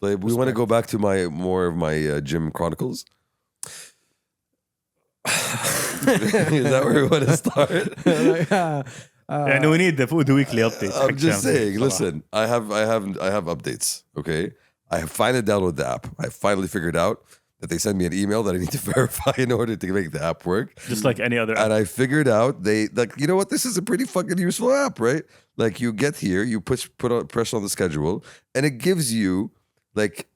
Like, we want to go back to more of my gym chronicles. Is that where we want to start? And we need the weekly updates. I'm just saying. Listen, I have updates. Okay, I have finally downloaded the app. I finally figured out that they send me an email that I need to verify in order to make the app work. Just like any other app. And I figured out you know what? This is a pretty fucking useful app, right? Like, you get here, you press on the schedule, and it gives you like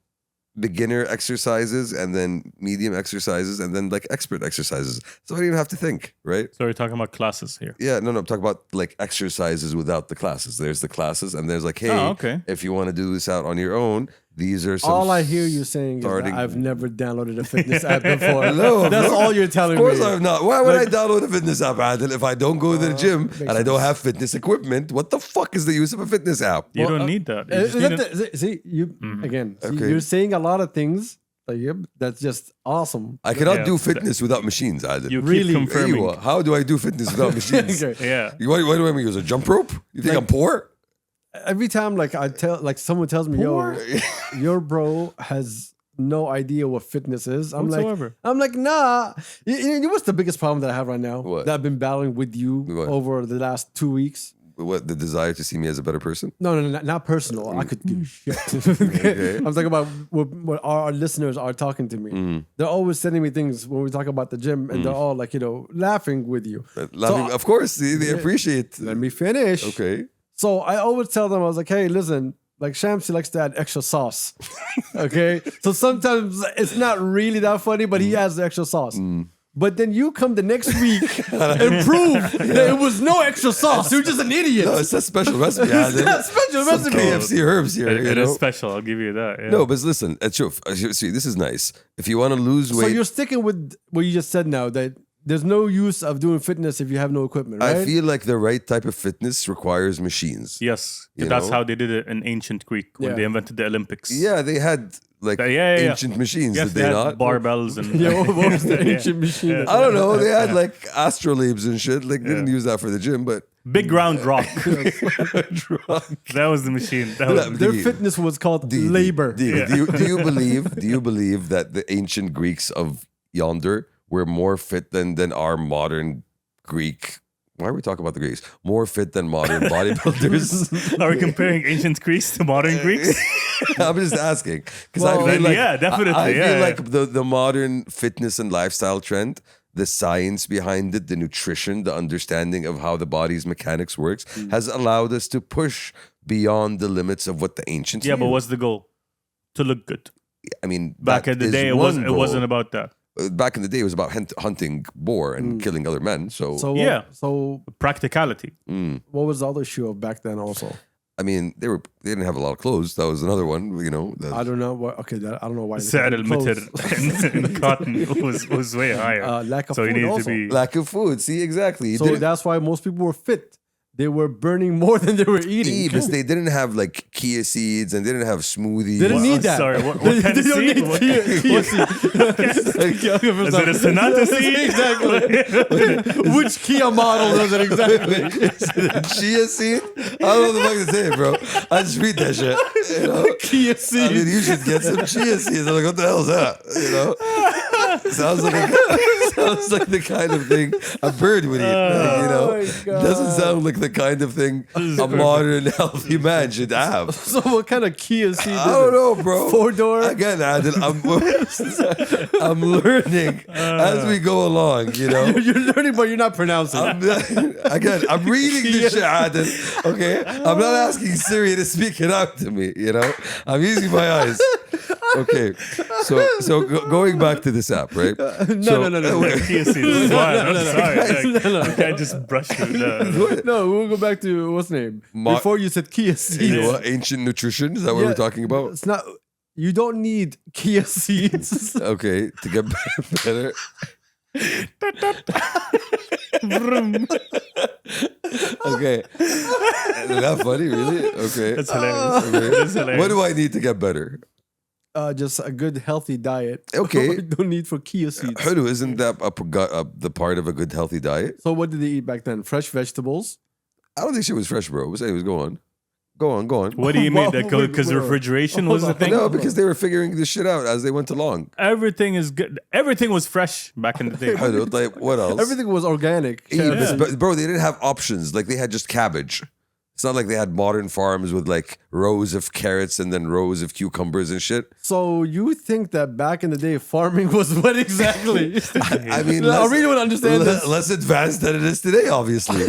beginner exercises and then medium exercises and then like expert exercises. So I don't even have to think, right? So we're talking about classes here. Yeah, no, I'm talking about like exercises without the classes. There's the classes and there's like, hey, if you want to do this out on your own, these are some. All I hear you saying is that I've never downloaded a fitness app before. No, that's all you're telling me. Of course I've not. Why would I download a fitness app, Adil, if I don't go to the gym and I don't have fitness equipment? What the fuck is the use of a fitness app? You don't need that. You you're saying a lot of things. That's just awesome. I cannot do fitness without machines, Adil. You really keep confirming. How do I do fitness without machines? Yeah. Why do I use a jump rope? You think I'm poor? Every time, someone tells me, "Yo, your bro has no idea what fitness is." I'm like, nah. You know what's the biggest problem that I have right now? What? That I've been battling with you over the last 2 weeks. What, the desire to see me as a better person? No, not personal. I could give a shit. Okay. I'm talking about what our listeners are talking to me. They're always sending me things when we talk about the gym, and they're all like, laughing with you. Laughing, of course. They appreciate. Let me finish. Okay. So I always tell them, I was like, hey, listen, like Shamsi likes to add extra sauce. Okay? So sometimes it's not really that funny, but he adds the extra sauce. But then you come the next week and prove that it was no extra sauce. You're just an idiot. No, it's a special recipe. It's not special recipe. KFC herbs here. It is special. I'll give you that. Yeah. No, but listen, see, this is nice. If you want to lose weight. So you're sticking with what you just said now, that there's no use of doing fitness if you have no equipment, right? I feel like the right type of fitness requires machines. Yes. That's how they did it in ancient Greek when they invented the Olympics. Yeah, they had ancient machines, yes, did they not? Barbells and what was the ancient machine? I don't know. They had like astrolabes and shit. Like, they didn't use that for the gym, but big round rock. That was the machine. Their fitness was called labor. Do you believe that the ancient Greeks of yonder were more fit than our modern Greek? Why are we talking about the Greeks? More fit than modern bodybuilders? Are we comparing ancient Greeks to modern Greeks? I'm just asking because I feel like definitely. I feel like the modern fitness and lifestyle trend, the science behind it, the nutrition, the understanding of how the body's mechanics works, has allowed us to push beyond the limits of what the ancients. Yeah, but what's the goal? To look good. I mean, back in the day, it wasn't about that. Back in the day, it was about hunting boar and killing other men. So practicality. What was the other shoe of back then? Also, I mean, they didn't have a lot of clothes. That was another one. I don't know what. Okay, I don't know why. سعر المتر in cotton was way higher. Lack of so food. You need also. to be lack of food. See, exactly. So that's why most people were fit. They were burning more than they were eating. Because they didn't have like chia seeds and they didn't have smoothies. They didn't need that. Sorry, what kind of seed? Chia seed. Is it a sonata seed? Exactly. Which Kia model is it exactly? Is it a chia seed? I don't know what the fuck to say, bro. I just read that shit. Chia seed. I mean, you should get some chia seeds. I'm like, what the hell is that? Sounds like the kind of thing a bird would eat. Doesn't sound like the kind of thing a modern healthy man should have. So what kind of Kia seed? I don't know, bro. 4-door. Again, Adil, I'm learning as we go along. You're learning, but you're not pronouncing. I'm reading this shit, Adil. Okay, I'm not asking Siri to speak it out to me. I'm using my eyes. Okay, so going back to this app, right? No. Kia seed. This is wild. I'm sorry. You can't just brush through that. No, we'll go back to what's name before you said Kia seeds. You know what? Ancient nutrition, is that what we're talking about? It's not. You don't need Kia seeds. Okay, to get better. Okay, is that funny? Really? Okay, that's hilarious. That's hilarious. What do I need to get better? Just a good healthy diet. Okay, no need for Kia seeds. Hello, isn't that the part of a good healthy diet? So what did they eat back then? Fresh vegetables. I don't think shit was fresh, bro. What's going on? Go on. What do you mean? Well, Because wait, refrigeration was the hold on. thing? No, because they were figuring this shit out as they went along. Everything is good. Everything was fresh back in the day. I don't like what else. Everything was organic. Yeah, but bro, they didn't have options. Like they had just cabbage. It's not like they had modern farms with like rows of carrots and then rows of cucumbers and shit. So you think that back in the day, farming was what exactly? I mean, I really want to understand this. less advanced than it is today, obviously.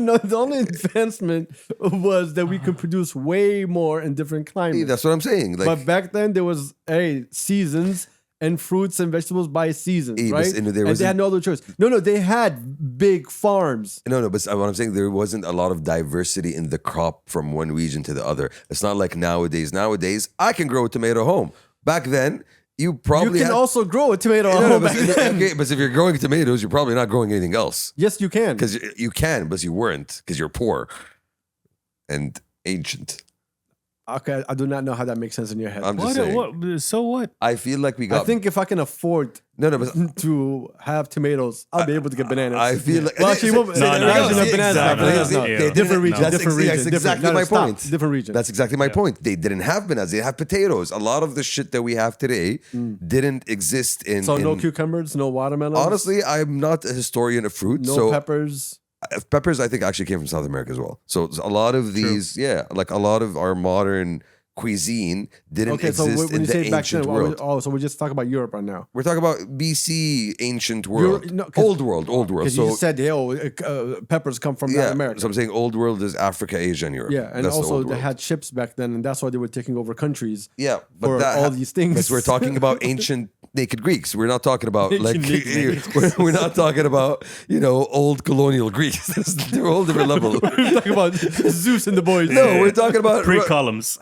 No, the only advancement was that we could produce way more in different climates. That's what I'm saying. Like, But back then there was seasons and fruits and vegetables by seasons, but right? there And they wasn't- had no other choice. No, they had big farms. no, but what I'm saying, there wasn't a lot of diversity in the crop from one region to the other. It's not like nowadays. Nowadays, I can grow a tomato home. Back then, you probably You can had, also grow a tomato at No, home but, back then. okay, but if you're growing tomatoes, you're probably not growing anything else. Yes, you can. Because you can, but you weren't, because you're poor and ancient. Okay, I do not know how that makes sense in your head. I'm just saying. So what? I feel like we I got. think if I can afford No, but to have tomatoes, I'll be able to get bananas. I feel like. Well, actually, See, no, see, no, there no, we go. actually, no, not bananas, exactly. not bananas, no. Yeah. Different region, That's different region. That's exactly my Stop. point. Different region. That's exactly my point. They didn't have bananas. They have potatoes. A lot of the shit that we have today didn't exist in. So no in- cucumbers, no watermelons. Honestly, I'm not a historian of fruit. no so peppers. peppers, I think, actually came from South America as well. So a lot of these, like a lot of our modern cuisine didn't Okay, so exist when in you the say back ancient then, world. so we're just talking about Europe right now. We're talking about BC, ancient world, no, 'cause- old world. Because So you just said, peppers come from Latin America. so I'm saying old world is Africa, Asia, and Europe. Yeah, and That's the also old they world. had ships back then, and that's why they were taking over countries. Yeah, but for all these things. Because we're talking about ancient naked Greeks. We're not talking about like Naked we're not talking about old colonial Greeks. They're a whole different level. We're talking about Zeus and the boys. No, we're talking about Pre-columns.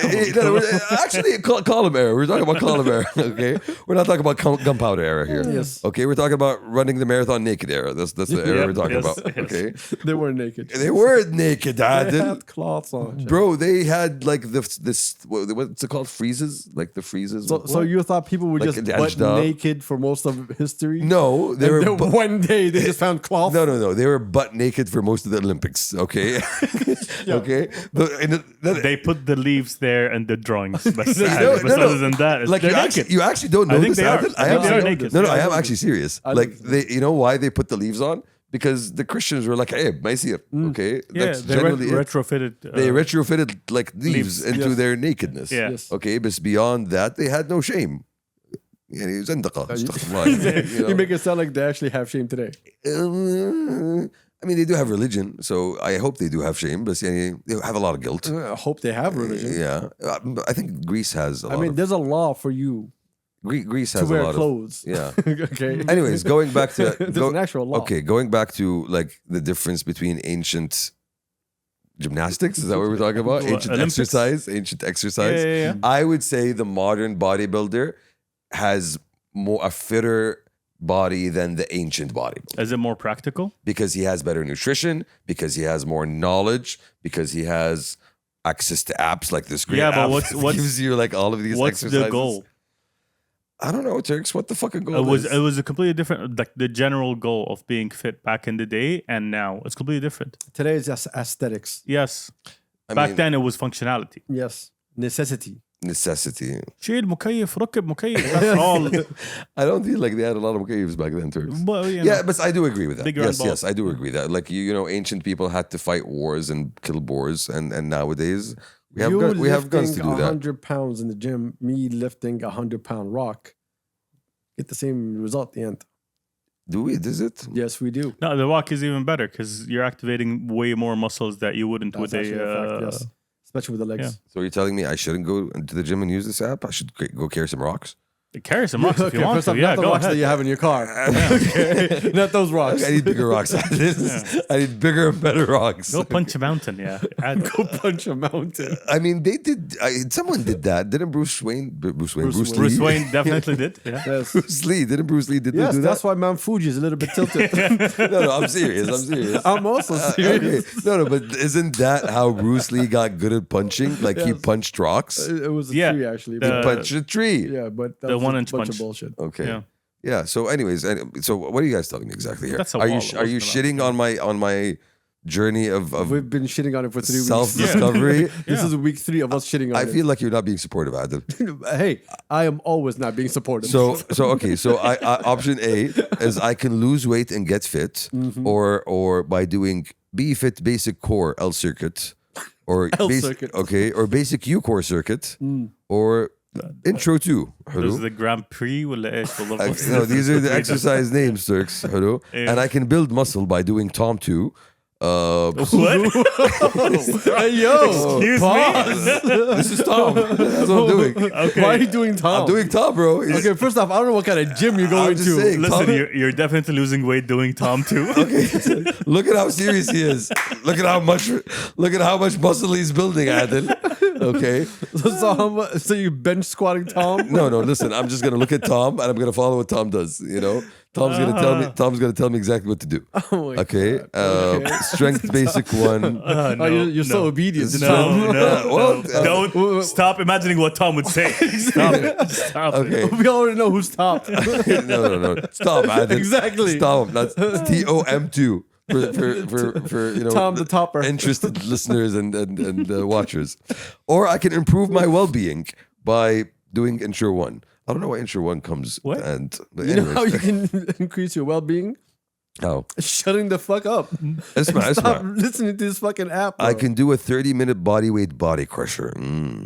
Actually, column era. We're talking about column era. Okay, we're not talking about gunpowder era here. Yes. Okay, we're talking about running the marathon naked era. That's the era Yep, we're talking yes, about. yes. Okay, They were naked. they were naked, Dad. They had cloths on. Bro, they had like this what's it called? Freezes, like the freezes. So you thought people were Like just an butt edged up? naked for most of history? No, they And were. then one day they just found cloth. No. They were butt naked for most of the Olympics. Okay, okay. They put the leaves there and the drawings. But No, other than that, like they're you actually don't know I think this. they are. Adil? I think they are naked. No, I Yeah, am I actually serious. I Like don't- they, you know why they put the leaves on? Because the Christians were like, "Hey, maisir." Okay, Yeah, that's they generally it. retrofitted. They retrofitted like leaves into Yes. their nakedness. Yeah. Yes. Okay, but beyond that, they had no shame. يعني زندقة. استغفر You الله. make it sound like they actually have shame today. I mean, they do have religion, so I hope they do have shame, but يعني, they have a lot of guilt. I hope they have religion. Yeah, I think Greece has a lot. I mean, of, there's a law for you Greece to has a wear lot clothes. of. Yeah. Okay. Anyways, going back to There's an actual law. Okay, going back to like the difference between ancient gymnastics. Is that what we're talking about? Well, Ancient Olympics. exercise. Ancient exercise. Yeah. I would say the modern bodybuilder has a fitter body than the ancient bodybuilder Is it more practical? because he has better nutrition, because he has more knowledge, because he has access to apps like this great Yeah, but app what's- that what's- gives you like all of these What's exercises. the goal? I don't know, Turks. What the fucking goal It is? was a completely different, like the general goal of being fit back in the day and now it's completely different. Today is just aesthetics. Yes, I back mean, then it was functionality. Yes. Necessity. necessity. شيل مكيف ركب مكيف. That's all. I don't feel like they had a lot of caves back then, Turks. Well, you know, Yeah, but I do agree with that. Bigger Yes, and yes, I do agree that. Like you know, ancient people had to fight wars and kill boars, and nowadays we have You we have guns to lifting do that. 100 pounds in the gym, me lifting a 100-pound rock, get the same result at the end. Do we? Is it? Yes, we do. no, the walk is even better because you're activating way more muscles that you wouldn't That's with actually a fact, a. yes. Especially with the legs. yeah. So you're telling me I shouldn't go into the gym and use this app? I should go carry some rocks. Carry some rocks if you want first off, to. Yeah, not the go rocks that ahead. you have in your car. Okay. Not those rocks. I need bigger rocks. I need bigger and better rocks. Go punch a mountain. Yeah. Go punch a mountain. I mean, they did. Someone did that. Didn't Bruce Wayne? Bruce Lee. Bruce Wayne definitely did. Yeah. Yes. Bruce Lee. Didn't Bruce Lee did Yes, do that's that? why Mount Fuji is a little bit tilted. No, I'm serious. I'm serious. I'm also serious. Okay. No, but isn't that how Bruce Lee got good at punching? Like he Yes. punched rocks. It was a Yeah. tree, actually. The- but- Punched a tree. yeah, but that the was 1 a inch bunch punch. of bullshit. Okay. Yeah. Yeah. So, anyways, so what are you guys telling me exactly here? That's a are you wall. are you It wasn't shitting on my journey of We've been shitting on it for 3 weeks. self-discovery. This is week 3 of us shitting on I it. feel like you're not being supportive, Adil. Hey, I am always not being supportive. So okay. So I option A is I can lose weight and get fit, or by doing B Fit Basic Core L circuit, or L basic, circuit. okay, or Basic U Core circuit, or Intro 2. There's the Grand Prix ولا ايش والله what's the No, these are the difference between exercise names, Turks. Hello. Yeah. And I can build muscle by doing Tom 2. them? What? Hey, yo, Excuse pause. This is Tom. That's what I'm doing. Okay. Why are you doing Tom? I'm doing Tom, bro. He's- Okay, first off, I don't know what kind of gym you're going I'm just to. saying. Listen, Tom- you're definitely losing weight doing Tom too. Look at how serious he is. Look at how much muscle he's building, Adil. Okay. So you bench squatting Tom? No, listen, I'm just gonna look at Tom and I'm gonna follow what Tom does, you know? Tom's gonna tell me exactly what to do. Oh my Okay. God. Okay. Strength basic 1. Oh, you're so obedient. to Tom. Well, Don't stop imagining what Tom would say. Stop it. Stop Okay. it. We already know who's top. No. Stop, Adil. Exactly. Stop. That's TOM2 for you know Tom the topper. interested listeners and watchers. Or I can improve my well-being by doing Intro 1. I don't know why Intro 1 comes What? and but You know anyways, how you can increase your well-being? how? Shutting the fuck up. Stop listening to this fucking app. Bro. I can do a 30-minute body weight body crusher. No.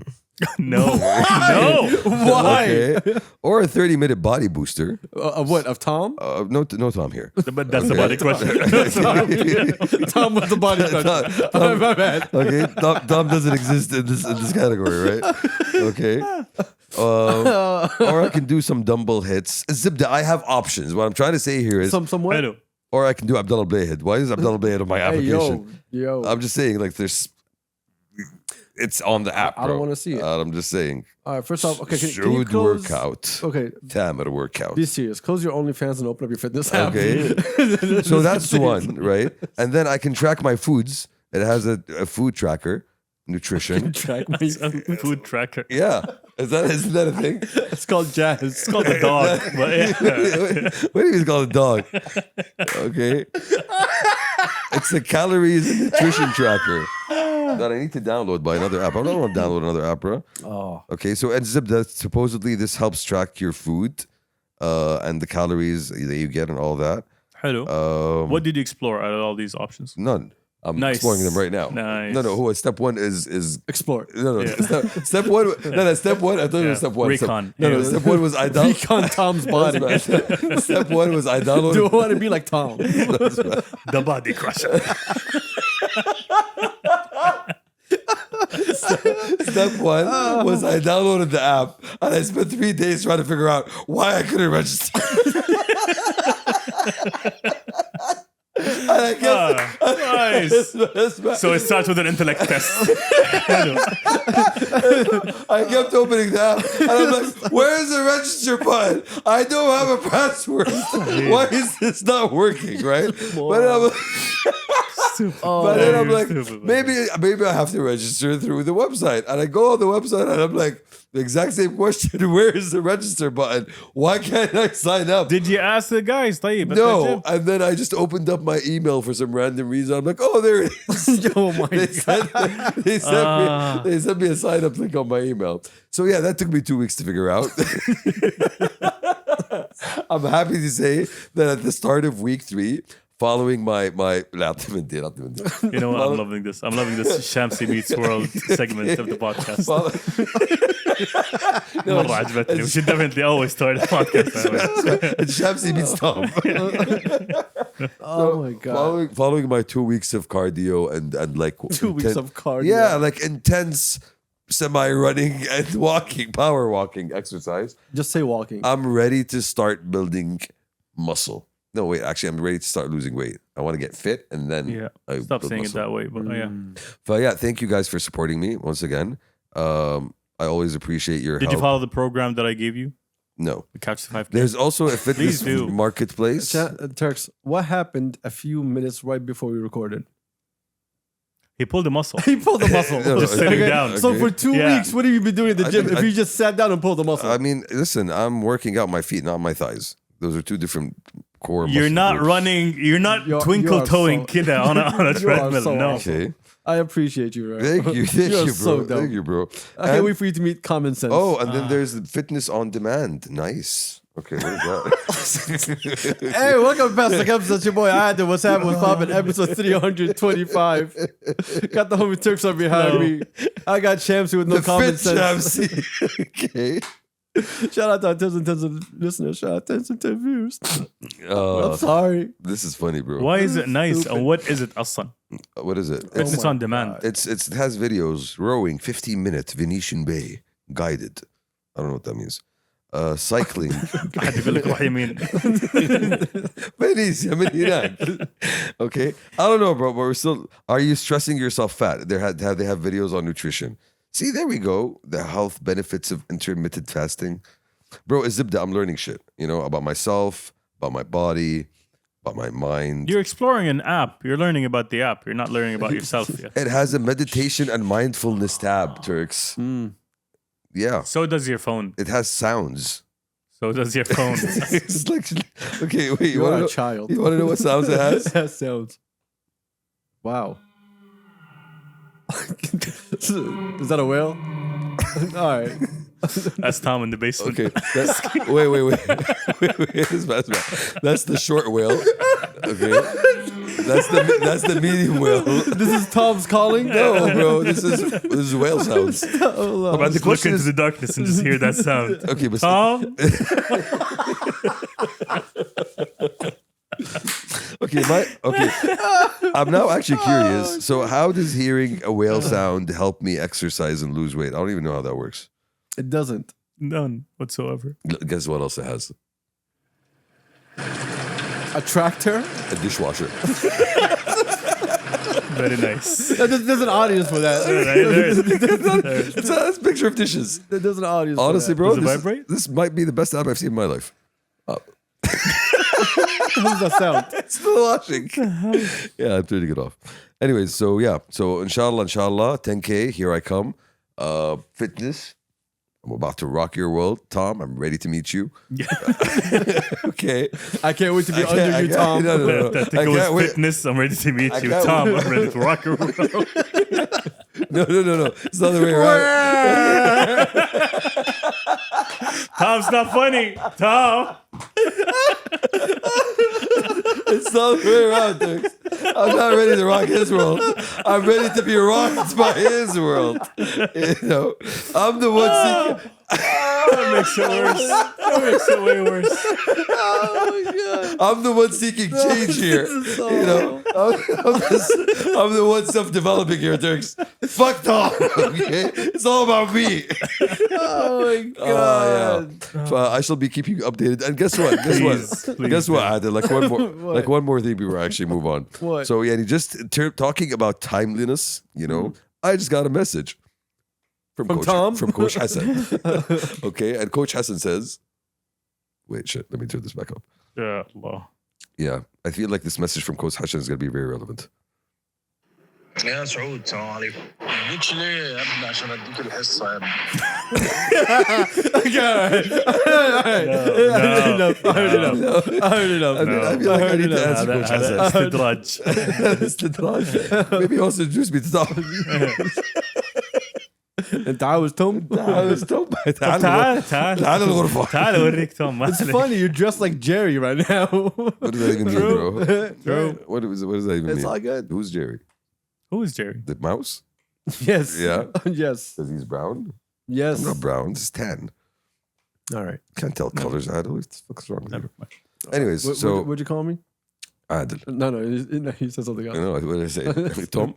No. Why? Okay. Or a 30-minute body booster. Of what? Of Tom? No Tom here. But that's the body question. Tom was the body crusher. My bad. Okay, Tom doesn't exist in this category, right? Okay. Or I can do some dumbbell hits. Zibda, I have options. What I'm trying to say here is, Some what? Hello. or I can do Abdullah Blayhead. Why is Abdullah Blayhead on my Hey, application? yo. I'm just saying, like, it's on the app. I don't bro. wanna see it. I'm just saying. All right, first off, okay, can you Should close? workout. Okay, Tamar workout. be serious. Close your OnlyFans and open up your fitness app. Okay. So that's one, right? And then I can track my foods. It has a food tracker, nutrition. Track my Food tracker. Yeah. Isn't that a thing? It's called Jazz. It's called the dog. But yeah. What do you mean it's called a dog? Okay. It's the calories and nutrition tracker that I need to download by another app. I don't want to download another app, bro. Oh, Okay, so and Zibda, supposedly this helps track your food and the calories that you get and all that. Hello. What did you explore out of all these options? None. I'm Nice. exploring them right now. Nice. No. Step 1 is explore. no. Yeah. Step 1. No. Step 1. I thought it was Yeah. step 1. Recon. No. Yeah. Step 1 was I downloaded. Recon Tom's body. Step 1 was I Do downloaded. I want to be like Tom? The body crusher. Step 1 was I downloaded the app and I spent 3 days trying to figure out why I couldn't register. And I kept, Nice. So it starts with an intellect test. I kept opening the app and I'm like, where's the register button? I don't have a password. Why is this not working, right? But then I'm like, but then I'm like, maybe I have to register through the website. And I go on the website and I'm like, the exact same question. Where is the register button? Why can't I sign up? Did you ask the guys? طيب, No. And then I just opened up my email for some random reason. I'm like, oh, there it is. Oh my They god! sent me a sign up link on my email. So yeah, that took me 2 weeks to figure out. I'm happy to say that at the start of week 3, following my You know what? I'm loving this. I'm loving this Shamsi Meets World segment of the podcast. مرة عجبتني. We should definitely always start a podcast that way. Shamsi meets Tom. Oh my god! Following my 2 weeks of cardio and like 2 weeks of cardio. Yeah, like intense semi-running and power walking exercise. Just say walking. I'm ready to start building muscle. No, wait, actually, I'm ready to start losing weight. I want to get fit and then Yeah. I Stop build saying it muscle. that way. But yeah. But yeah, thank you guys for supporting me once again. I always appreciate your Did help. you follow the program that I gave you? No. The Couch to 5K? There's also a fitness Please do. marketplace. Turks, what happened a few minutes right before we recorded? He pulled a muscle. He pulled the muscle. No, Just sitting down. So Okay. for 2 Yeah. weeks, what have you been doing at the gym? If you just sat down and pulled the muscle, I mean, listen, I'm working out my feet, not my thighs. Those are two different core. You're muscle not groups. running. You're not You twinkle are toeing so- kid on a You are treadmill. so No. awesome. Okay. I appreciate you, bro. Thank you, thank You're you, bro. so dope. Thank you, bro. I can't And- wait for you to meet Common Sense. Oh, and then there's the fitness on demand. Nice. Okay, what is that? Hey, welcome back to episode. Your boy Adam. What's happening? What's poppin'? Episode 325. Got the homie Turks up behind me. I got Shamsi with no the common fit sense. Shamsi. Okay. Shout out to our tens and tens of listeners. Shout out to tens and 10 views. Oh, I'm sorry. this is funny, bro. Why is it nice? Stupid. And what is it, أصلا? What is it? Fitness my on demand. God. It has videos. Rowing 15-minute Venetian Bay guided. I don't know what that means. Cycling. قاعد يقول لك روح يمين. Venezia, من هناك. Okay. I don't know, bro, but we're still. Are you stressing yourself fat? They have videos on nutrition. See, there we go. The health benefits of intermittent fasting. Bro, it's Zibda. I'm learning shit, about myself, about my body, about my mind. You're exploring an app. You're learning about the app. You're not learning about yourself yet. It has a meditation and mindfulness tab, Turks. Yeah. So does your phone. It has sounds. So does your phone. It's like, okay, wait. You are a child. You want to know what sounds it has? That sounds. Wow. Is that a whale? All right. That's Tom in the basement. Okay. Wait. That's the short whale. Okay. That's the medium whale. This is Tom's calling? No, bro. This is whale sounds. Hold on. But the Look question into is, the darkness and just hear that sound. okay, but Tom? okay. I'm now actually curious. So, how does hearing a whale sound help me exercise and lose weight? I don't even know how that works. It doesn't. None whatsoever. Guess what else it has? A tractor? A dishwasher. Very nice. There's an audience for that. It's a picture of dishes. There's an audience Honestly, for bro, Does it vibrate? this might be the best app I've seen in my life. that. How does that sound? It's still watching. Yeah, I'm turning it off. Anyways, so yeah. So inshallah, 10K, here I come. Fitness. I'm about to rock your world. Tom, I'm ready to meet you. Okay. I can't wait to be under you, Tom. No. I I think it can't was wait. fitness. I'm ready to meet I you. can't Tom, wait. I'm ready to rock your world. No. It's the other way around. Tom's not funny. Tom. It's the other way around, dude. I'm not ready to rock his world. I'm ready to be rocked by his world. I'm the one seeking. That makes it worse. That makes it way worse. I'm the one seeking change here. I'm the one self-developing here, Turks. Fuck Tom. Okay, it's all about me. Oh my god. I shall be keeping you updated. And guess what? Please Guess what? do. Adil? One more thing before I actually move on. What? So yeah, talking about timeliness. I just got a message from Coach Hassan. Okay, and Coach Hassan says, "Wait, shit. Let me turn this back up." Yeah, Allah. Yeah, I feel like this message from Coach Hassan is going to be very relevant. يا سعود السلام عليكم. ما جيتش ليه يا ابني عشان اديك الحصه يا ابني. Okay, all right. I heard enough. I feel like I need to answer Coach هذا Hassan. استدراج. استدراج. Maybe also introduce me to Tom. انت عاوز توم؟ تعال الغرفة. تعال اوريك توم. It's funny, you're dressed like Jerry right now. What does that even mean, bro? True. What does that even It's mean? all good. Who's Jerry? Who is Jerry? The mouse? Yes. Yeah. Yes. Because he's brown? Yes. I'm not brown. This is tan. All right. Can't tell colors, Adil. What the fuck's wrong with Never you? mind. Anyways, so what'd you call me? Adil. No, he said something I else. know, what did I say? Tom?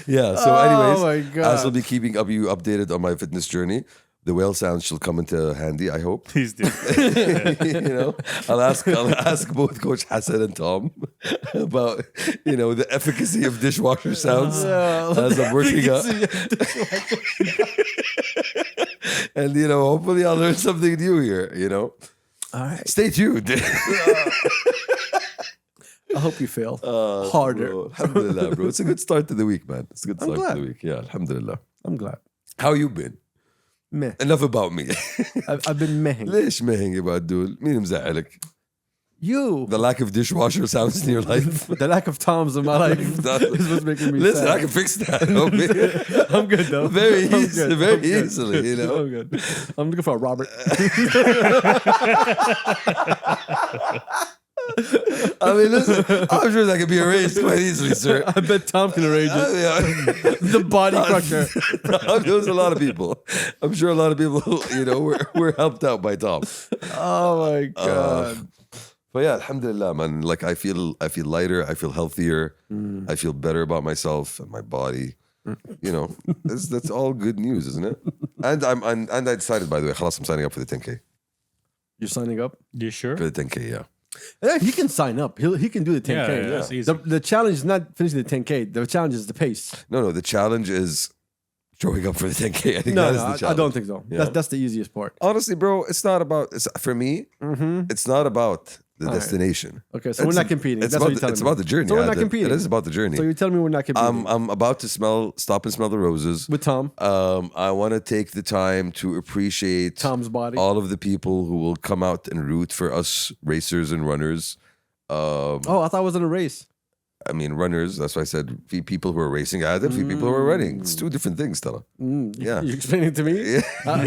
Yeah, so anyways, Oh my I god. shall be keeping you updated on my fitness journey. The whale sounds shall come into handy, I hope. Please do. I'll ask both Coach Hassan and Tom about the efficacy of dishwasher sounds as I'm working out. And hopefully I'll learn something new here. All right. Stay tuned. I hope you fail harder. Bro, alhamdulillah, bro. It's a good start to the week, man. It's a good I'm start to glad. the week. Yeah, alhamdulillah. I'm glad. How you been? meh. Enough about me. I've been mehing. ليش مهنج يا بعد دول؟ مين مزعلك؟ You. The lack of dishwasher sounds in your life. The lack of Toms in my life is what's making me Listen, sad. I can fix that. homie. I'm good though. Very I'm easy, good. very I'm good. easily, you know. I'm good. I'm looking for a Robert. I mean, listen, I'm sure that could be arranged quite easily, sir. I bet Tom can arrange it. The body crusher. There's a lot of people. I'm sure a lot of people, you know, were helped out by Tom. Oh my god. But yeah, alhamdulillah, man. Like I feel lighter. I feel healthier. I feel better about myself and my body. You know, that's all good news, isn't it? And I decided, by the way, خلاص, I'm signing up for the 10K. You're signing up? You sure? For the 10K, yeah. Yeah, he can sign up. He can do the 10K. Yeah, it's easy. The challenge is not finishing the 10K. The challenge is the pace. No, the challenge is showing up for the 10K. I think No, that is no, the I challenge. don't think so. Yeah. That's the easiest part. Honestly, bro, it's not about. For me, it's not about the All right. destination. Okay, so we're not competing. It's That's what you're telling it's me. about the journey. So we're not Adil. competing. It is about the journey. So you're telling me we're not competing I'm about to stop and smell the roses. with Tom, I want to take the time to appreciate Tom's body. all of the people who will come out and root for us racers and runners. Oh, I thought it was in a race. I mean, runners. That's why I said people who are racing. I had a few people who are running. It's two different things, Tala. Yeah. You explaining to me?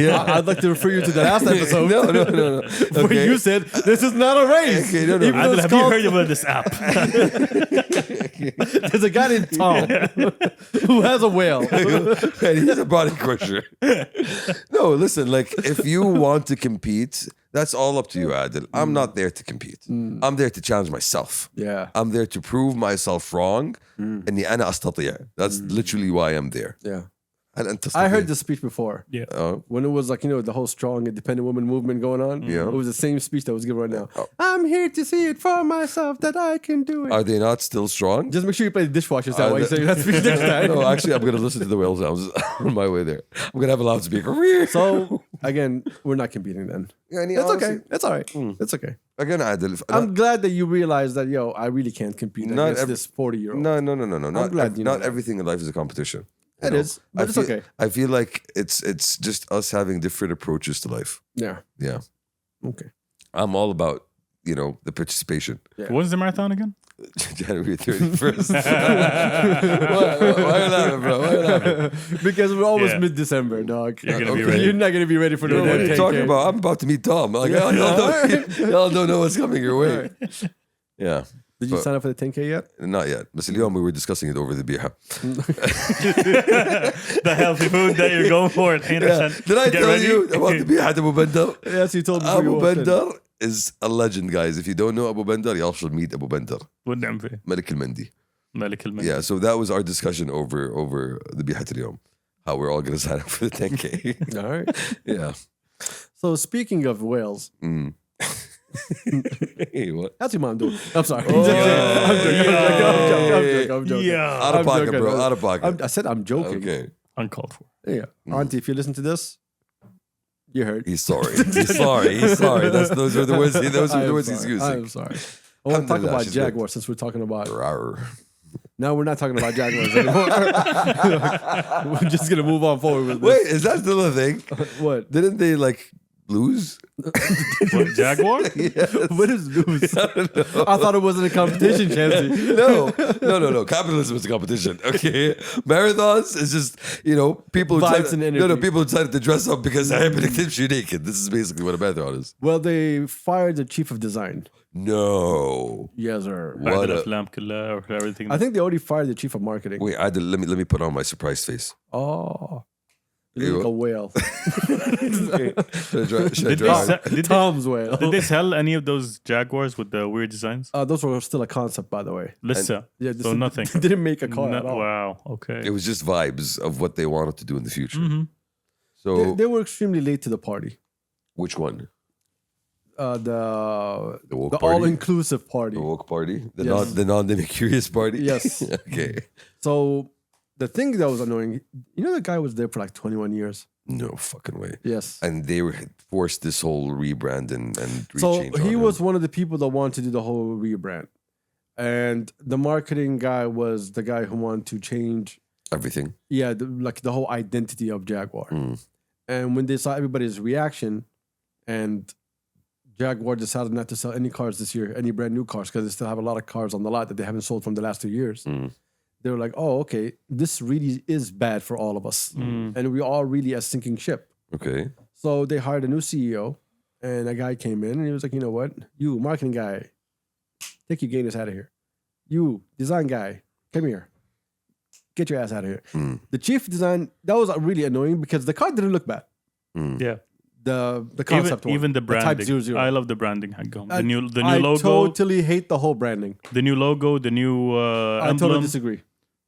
Yeah. I'd like to refer you to the last episode. No. Where Okay. you said this is not a race. Okay, no. Even though Adil, it's have you called- heard about this app? There's a guy named Tom who has a whale. And he's a body crusher. No, listen, like if you want to compete, that's all up to you, Adil. I'm not there to compete. I'm there to challenge myself. Yeah. I'm there to prove myself wrong. إني أنا أستطيع. That's literally why I'm there. Yeah. هل أنت I تستطيع؟ heard this speech before. Yeah. When it was like, the whole strong independent woman movement going on. Yeah. It was the same speech that was given right now. I'm here to see it for myself that I can do it. Are they not still strong? Just make sure you play the dishwasher sound while you say that speech next time. No, actually, I'm going to listen to the whale sounds on my way there. I'm going to have a loudspeaker. So, again, we're not competing then. يعني It's honestly, okay. It's all right. It's okay. Again, Adil. I'm glad that you realize that, I really can't compete Not against ev- this 40-year-old. No. Not, glad you know not that. everything in life is a competition. It You know? is, but it's okay. I feel like it's just us having different approaches to life. Yeah. Yeah. Okay. I'm all about, the participation. When's the marathon again? January 31st. why you laughing, bro? Why you laughing? Because we're almost Yeah. mid-December, dog. You're gonna be Okay. ready. You're not going to be ready for the What are you 10K. talking about? I'm about to meet Tom. Like, y'all don't know what's coming your way. Yeah. Did you But- sign up for the 10K yet? Not yet. But اليوم we were discussing it over the beer. The healthy food that you're going for الحين عشان Did I get tell ready? you about the beer Abu Bandar? Yes, you told me. before Abu you walked in. Bandar is a legend, guys. If you don't know Abu Bandar, you all should meet Abu Bandar. والنعم فيه Malik al-Mandi. ملك الملك. Yeah, so that was our discussion over the Bihat al-Yawm. How we're all going to sign up for the 10K. All right. Yeah. So speaking of whales, Hey, what? how's your mom doing? I'm sorry. Oh, I'm joking. Yeah. Out of I'm pocket, joking. bro. Out of pocket. I said I'm joking. Okay. Uncalled for. Yeah. Auntie, if you listen to this, you heard. He's sorry. He's sorry. He's sorry. Those are the words. Those are the words he's I'm using. sorry. I want to talk Alhamdulillah, about she's good. Jaguar since we're talking about. Rawr. Now we're not talking about Jaguars anymore. We're just gonna move on forward with Wait, is that still a thing? this. What? Didn't they lose? What, Jaguar? What is news? I thought it wasn't a competition, Chancey. No. Capitalism is a competition. Okay, marathons is just people who Vibes and energy. people decided to dress up because I have been naked. This is basically what a marathon is. Well, they fired the chief of design. No, Yes, sir. بعد what? الافلام كلها or everything. I think they already fired the chief of marketing. Wait, let me put on my surprised face. Oh, you look like a whale. Should I Did draw? they Tom's whale. did they sell any of those Jaguars with the weird designs? Those were still a concept, by the way. Lissa. Yeah, this So is- nothing. They didn't make a car No- at all. wow. Okay. It was just vibes of what they wanted to do in the future. So They were extremely late to the party. which one? The woke the party? all-inclusive party. The woke party? The Yes. non-curious party? Yes. Okay. So the thing that was annoying, the guy was there for like 21 years. No fucking way. Yes. And they were forced this whole rebrand and So rechange. he on was him. one of the people that wanted to do the whole rebrand. And the marketing guy was the guy who wanted to change, everything. the whole identity of Jaguar. Mm. And when they saw everybody's reaction, and Jaguar decided not to sell any cars this year, any brand new cars, because they still have a lot of cars on the lot that they haven't sold from the last 2 years. They were like, oh, okay, this really is bad for all of us. And we all really a sinking ship. Okay. So they hired a new CEO, and a guy came in, and he was like, you know what? You, marketing guy, take your gayness out of here. You, design guy, come here. Get your ass out of here. The chief design, that was really annoying because the car didn't look bad. Yeah. The concept one. Even the branding. Type 00. I love the branding. The new I logo. totally hate the whole branding. The new logo. The new I emblem. totally disagree.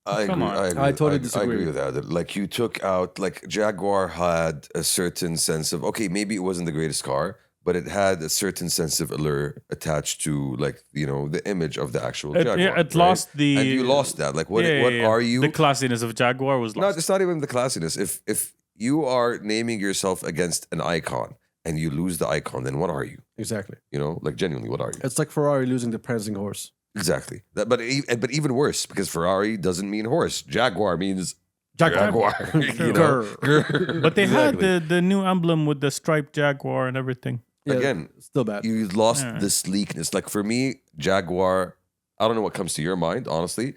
I Come agree. on. I totally I disagree. agree with that. Like you took out, like Jaguar had a certain sense of, okay, maybe it wasn't the greatest car, but it had a certain sense of allure attached to, like, you know, the image of the actual Jaguar. Yeah, it right? lost the. And you lost that. Like, what Yeah. are you? The classiness of Jaguar was No, lost. it's not even the classiness. If you are naming yourself against an icon and you lose the icon, then what are you? Exactly. You know, like genuinely, what are you? It's like Ferrari losing the prancing horse. Exactly. But even worse, because Ferrari doesn't mean horse. Jaguar means Jaguar. You know? Grr. But they Exactly. had the new emblem with the striped Jaguar and everything. Yeah, Again, still bad. you lost Yeah. the sleekness. Like for me, Jaguar, I don't know what comes to your mind, honestly.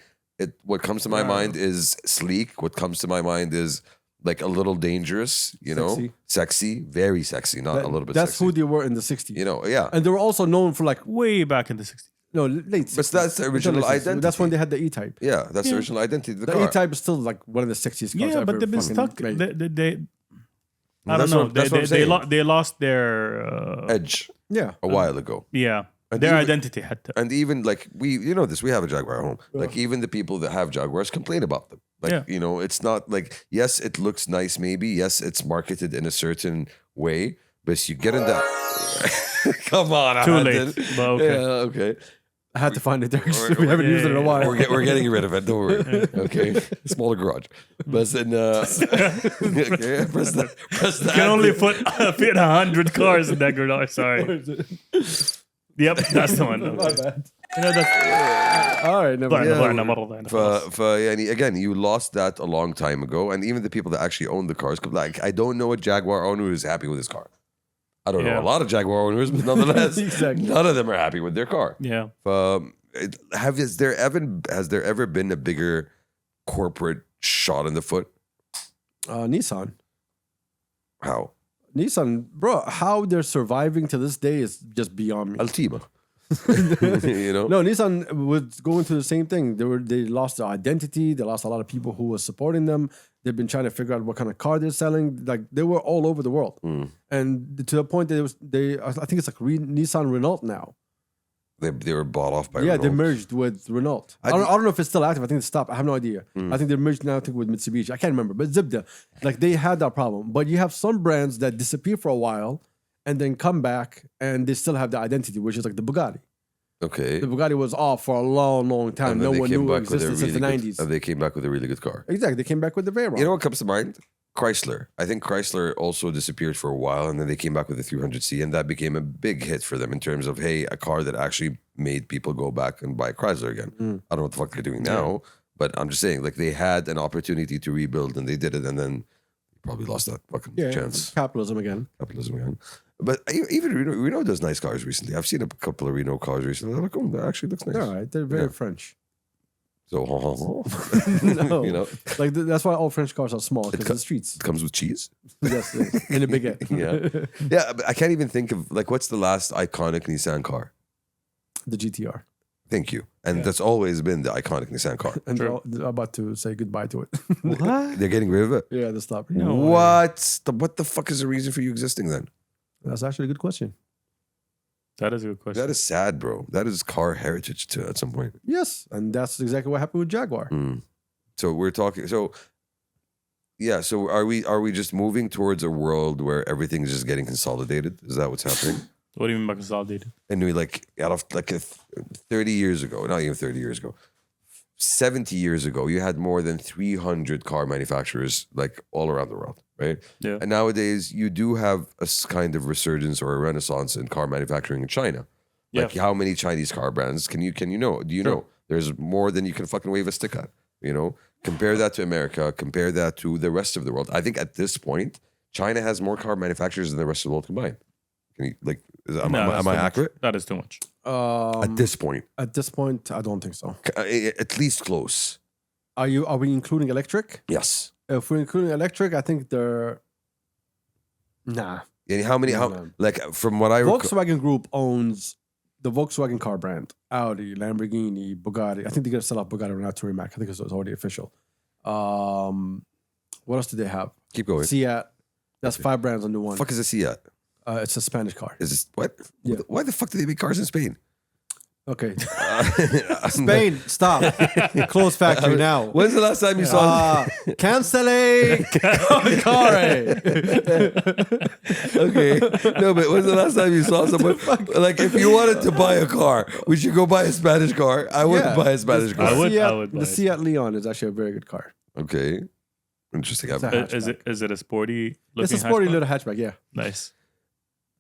What comes to my mind is sleek. What comes to my mind is like a little dangerous, you know? Sexy. Sexy, very sexy, not a little bit That's sexy. who they were in the 60s. You know, yeah. And they were also known for like, Way back in the 60s. no, late 60s. But that's the original Late 60s. identity. That's when they had the E-Type. Yeah, that's the original identity of the The car. E-Type is still like one of the sexiest cars Yeah, ever but they've been fucking stuck. made. They I That's don't know. what- that's what I'm saying. They lost their Edge Yeah. a while ago. yeah. And Their even- identity had to. And even like you know this, we have a Jaguar at home. Like even the people that have Jaguars complain about them. Like, Yeah. you know, it's not like, yes, it looks nice maybe. Yes, it's marketed in a certain way. But you get in that. Come on. Too Adnan. late. But okay. Yeah, okay. I had to find it there because we haven't used it in a while. We're getting rid of it. Don't worry. Okay. Smaller garage. But then, okay, press that. You can only fit 100 cars in that garage. Sorry. Yep, that's the one. My bad. You know, that's, All right, never mind. طلعنا مرة ثانية. يعني again, you lost that a long time ago, and even the people that actually own the cars, like I don't know a Jaguar owner who's happy with his car. I don't know Yeah. a lot of Jaguar owners, but nonetheless, Exactly. none of them are happy with their car. Yeah. Has there ever been a bigger corporate shot in the foot? Nissan. How? Nissan, bro, how they're surviving to this day is just beyond me. Altima. You know? No, Nissan was going through the same thing. They lost their identity. They lost a lot of people who were supporting them. They've been trying to figure out what kind of car they're selling. Like they were all over the world, and to the point that I think it's like Nissan Renault now. They were bought off by Yeah, Renault. they merged with Renault. I don't know if it's still active. I think it's stopped. I have no idea. I think they're merged now. I think with Mitsubishi. I can't remember. But Zibda, like they had that problem. But you have some brands that disappear for a while and then come back and they still have the identity, which is like the Bugatti. Okay. The Bugatti was off for a long, long time. And then No they one came knew it back with a existed since the really 90s. good, and they came back with a really good car. Exactly. They came back with the Veyron. You know what comes to mind? Chrysler. I think Chrysler also disappeared for a while, and then they came back with the 300C, and that became a big hit for them in terms of, hey, a car that actually made people go back and buy Chrysler again. I don't know what the fuck they're doing now, but I'm just saying, like, they had an opportunity to rebuild, and they did it, and then probably lost that fucking chance. Capitalism again. Capitalism again. But even Renault does nice cars recently. I've seen a couple of Renault cars recently. They're like, oh, that actually looks nice. All right. They're very Yeah. French. So, No. you know, Like that's why all French cars are small because co- the streets. it comes with cheese. Yes, in a baguette. Yeah. Yeah, but I can't even think of, like, what's the last iconic Nissan car? The GTR. Thank you. And that's always been the iconic Nissan car. And they're about to say goodbye to it. What? They're getting rid of it. Yeah, they stopped. No. What the fuck is the reason for you existing then? That's actually a good question. That is a good question. That is sad, bro. That is car heritage at some point. Yes, and that's exactly what happened with Jaguar. So we're talking. So yeah. So are we just moving towards a world where everything is just getting consolidated? Is that what's happening? What do you mean by consolidated? And we like out of like 30 years ago, not even 30 years ago, 70 years ago, you had more than 300 car manufacturers like all around the world, right? Yeah. And nowadays you do have a kind of resurgence or a renaissance in car manufacturing in China. Like how many Chinese car brands can you know? Do you know? There's more than you can fucking wave a stick at, you know? Compare that to America, compare that to the rest of the world. I think at this point, China has more car manufacturers than the rest of the world combined. Can you, like, am No, that's I too much. accurate? That is too much. At this point, At this point, I don't think so. at least close. Are we including electric? Yes. If we're including electric, I think they're nah. And how many? No. Like from what I recall, Volkswagen Group owns the Volkswagen car brand, Audi, Lamborghini, Bugatti. I think they're gonna sell out Bugatti now to Rimac. I think it's already official. What else do they have? keep going. Seat. That's 5 brands under one. Fuck is a Seat? It's a Spanish car. Is this what? Yeah. Why the fuck do they make cars in Spain? Okay. Spain, stop. Close factory now. When's the last time you saw? Cancele car. Okay, no, but when's the last time you saw someone? Like, if you wanted to buy a car, would you go buy a Spanish car? I wouldn't buy a Spanish car. I would The buy it. Seat Leon is actually a very good car. Okay, interesting. It's a Is it a sporty looking It's a sporty hatchback? little hatchback, yeah. Nice.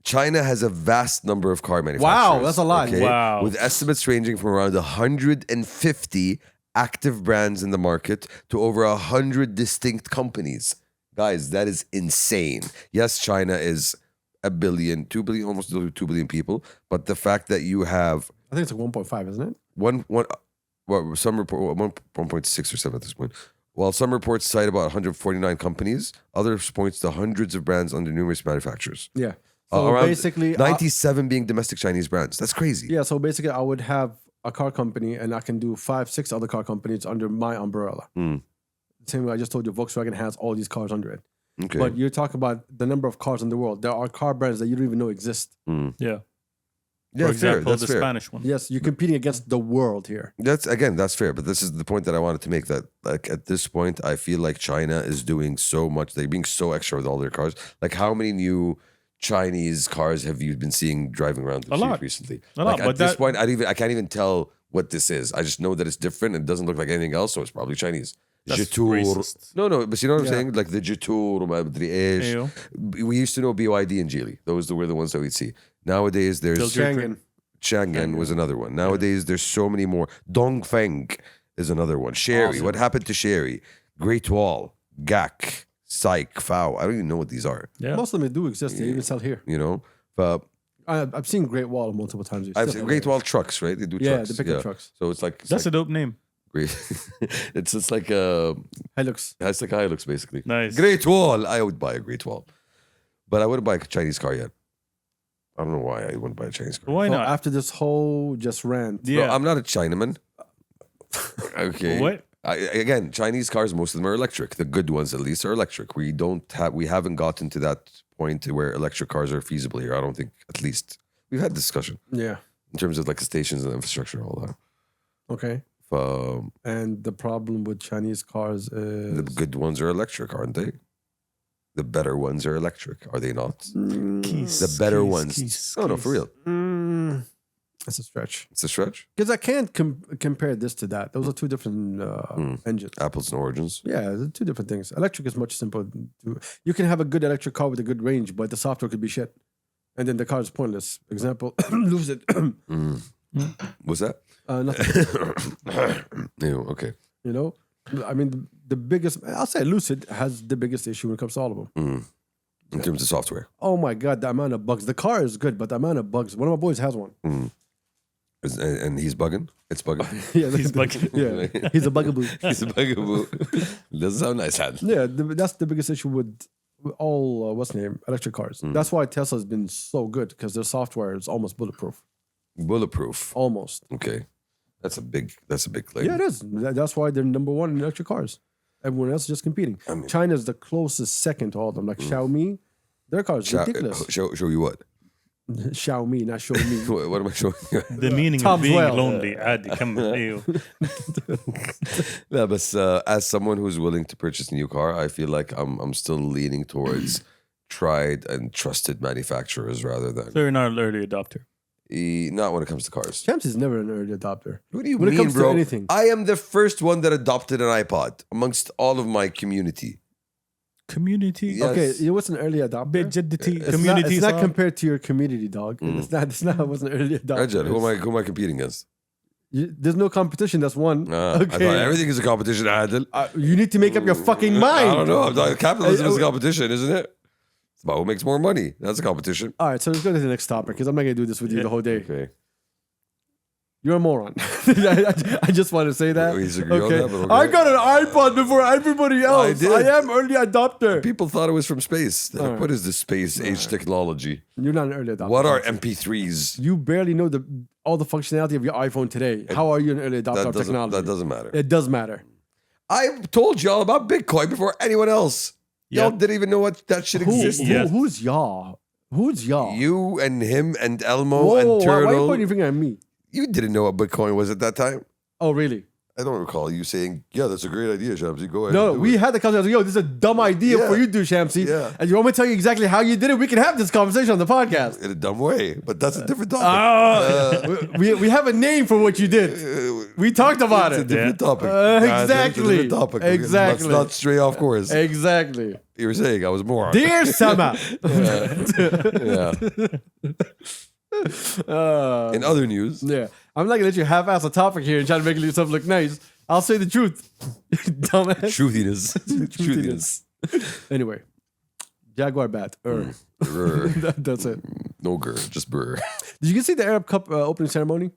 China has a vast number of car manufacturers. Wow, that's a lot. Wow. With estimates ranging from around 150 active brands in the market to over 100 distinct companies. Guys, that is insane. Yes, China is 1 billion, 2 billion, almost 2 billion people. But the fact that you have I think it's like 1.5, isn't it? some report 1.6 or 7 at this point. While some reports cite about 149 companies, others points to hundreds of brands under numerous manufacturers. Yeah. So Around basically, 97 being domestic Chinese brands. That's crazy. yeah. So basically, I would have a car company, and I can do 5, 6 other car companies under my umbrella. Mm. Same way I just told you, Volkswagen has all these cars under it. Okay. But you're talking about the number of cars in the world. There are car brands that you don't even know exist. Mm. Yeah. Yeah, For fair. example, That's the fair. Spanish one. Yes, you're competing against the world here. That's fair, but this is the point that I wanted to make. That like at this point, I feel like China is doing so much. They're being so extra with all their cars. Like, how many new Chinese cars have you been seeing driving around the A street lot. recently? A Like, lot, at but this that- point, I can't even tell what this is. I just know that it's different and it doesn't look like anything else, so it's probably Chinese. That's Jetour. racist. No, but you know what I'm Yeah. saying? Like the Jetour, وما أدري إيش. Ew. We used to know BYD and Geely. Those were the ones that we'd see. Nowadays, there's Children- Schengen. Chang'an was another one. Nowadays, there's so many more. Dongfeng is another one. Sherry. Awesome. What happened to Sherry? Great Wall, GAC, Psych, Fao. I don't even know what these are. Yeah. Most of them do exist. They even sell here. You know, but I've seen Great Wall multiple times. It's I've still seen Great hilarious. Wall trucks, right? They do Yeah, trucks. the pickup trucks. So it's like That's a dope name. great. it's like a Hilux. it's like Hilux basically. Nice. Great Wall. I would buy a Great Wall, but I wouldn't buy a Chinese car yet. I don't know why I wouldn't buy a Chinese car. Why So not? after this whole just rant, Bro, Yeah. I'm not a Chinaman. Okay. What? Again, Chinese cars, most of them are electric. The good ones, at least, are electric. We haven't gotten to that point where electric cars are feasible here. I don't think, at least, we've had discussion yeah, in terms of like the stations and infrastructure and all that. okay. And the problem with Chinese cars is The good ones are electric, aren't they? The better ones are electric, are they not? Keys. The better Keys, ones. keys, No, keys. for real. It's a stretch It's a stretch. because I can't compare this to that. Those are two different engines. Apples and oranges. Yeah, they're two different things. Electric is much simpler. You can have a good electric car with a good range, but the software could be shit, and then the car is pointless. Example: Lucid. What's that? Nothing. Ew, okay. You know, I mean, the biggest. I'll say Lucid has the biggest issue when it comes to all of them. In terms of software. Oh my god, the amount of bugs. The car is good, but the amount of bugs. One of my boys has one. And he's bugging? It's bugging? Yeah, He's bugging. Yeah, he's a bugaboo. He's a bugaboo. Doesn't sound nice, Had. Yeah, that's the biggest issue with all what's the name electric cars. That's why Tesla's been so good because their software is almost bulletproof. Bulletproof. Almost. Okay. That's a big claim. Yeah, it is. That's why they're number one in electric cars. Everyone else is just competing. I mean- China's the closest second to all of them. Like Xiaomi, their car is ridiculous. Show you what? Xiaomi, not show me. What am I showing you? The meaning Tom's of being well. lonely. عادي كمل. ايوه. Yeah, but as someone who's willing to purchase a new car, I feel like I'm still leaning towards tried and trusted manufacturers rather than So you're not an early adopter. not when it comes to cars. Shamsi's never an early adopter. What do you When it mean, comes to bro? anything. I am the first one that adopted an iPod amongst all of my community. Community. Yes. Okay, you was an early adopter. بجدتي It's not, community. it's not صار. compared to your community, dog. It's not. I was an early adopter. Rajal, who am I competing against? There's no competition. That's one. I thought everything is a competition, Adil. You need to make up your fucking mind. I don't know. Capitalism is a competition, isn't it? It's about who makes more money. That's a competition. All right, so let's go to the next topic because I'm not gonna do this with you the whole day. Okay. You're a moron. I just want to say that. We disagree on that, but okay. I got an iPod before everybody else. did. I am early adopter. People thought it was from space. They're like, right. what is this space age technology? You're not an early adopter. What are MP3s? You barely know all the functionality of your iPhone today. How are you an early adopter of technology? That doesn't matter. It does matter. I told y'all about Bitcoin before anyone else. Y'all didn't even know what that shit existed. Who's y'all? Who's y'all? You and him and Elmo Whoa, and why are you Turtle. pointing your finger at me? You didn't know what Bitcoin was at that time. Oh, really? I don't recall you saying, "Yeah, that's a great idea, Shamsi. Go ahead." No, and do we it." had the conversation. Yo, this is a dumb idea Yeah. for you to do, Shamsi. Yeah. And you want me to tell you exactly how you did it? We can have this conversation on the podcast. in a dumb way, but that's a different topic. We have a name for what you did. We talked about It's a it. different topic. Exactly. It's a different topic. Exactly. Let's not stray off course. Exactly. You were saying I was more. Dear Sama. Yeah. In other news, Yeah. I'm not going to let you half-ass a topic here and try to make yourself look nice. I'll say the truth. Dumbass. truthiness. Truthiness. Anyway. Jaguar bat. Brr. That's it. No gur, just brr. Did you see the Arab Cup opening ceremony?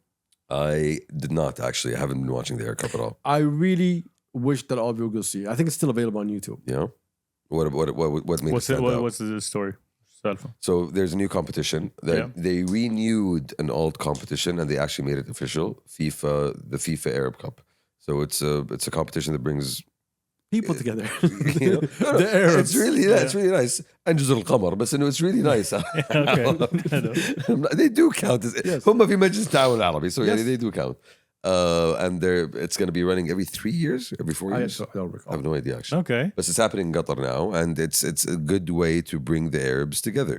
I did not actually. I haven't been watching the Air Cup at all. I really wish that all of you would go see it. I think it's still available on YouTube. You know, what made it What's stand out? what's the story? Salfa. So there's a new competition that they renewed an old competition and they actually made it official. the FIFA Arab Cup. So it's a competition that brings People together. you know, The Arabs. it's really nice. And just al-Qamar, but it's really nice. Okay. They do count as Yes. هم في مجلس التعاون العربي, so Yes. they do count. And it's going to be running every 3 years, every 4 years. I don't I recall. have no idea actually. Okay. But it's happening in Qatar now, and it's a good way to bring the Arabs together.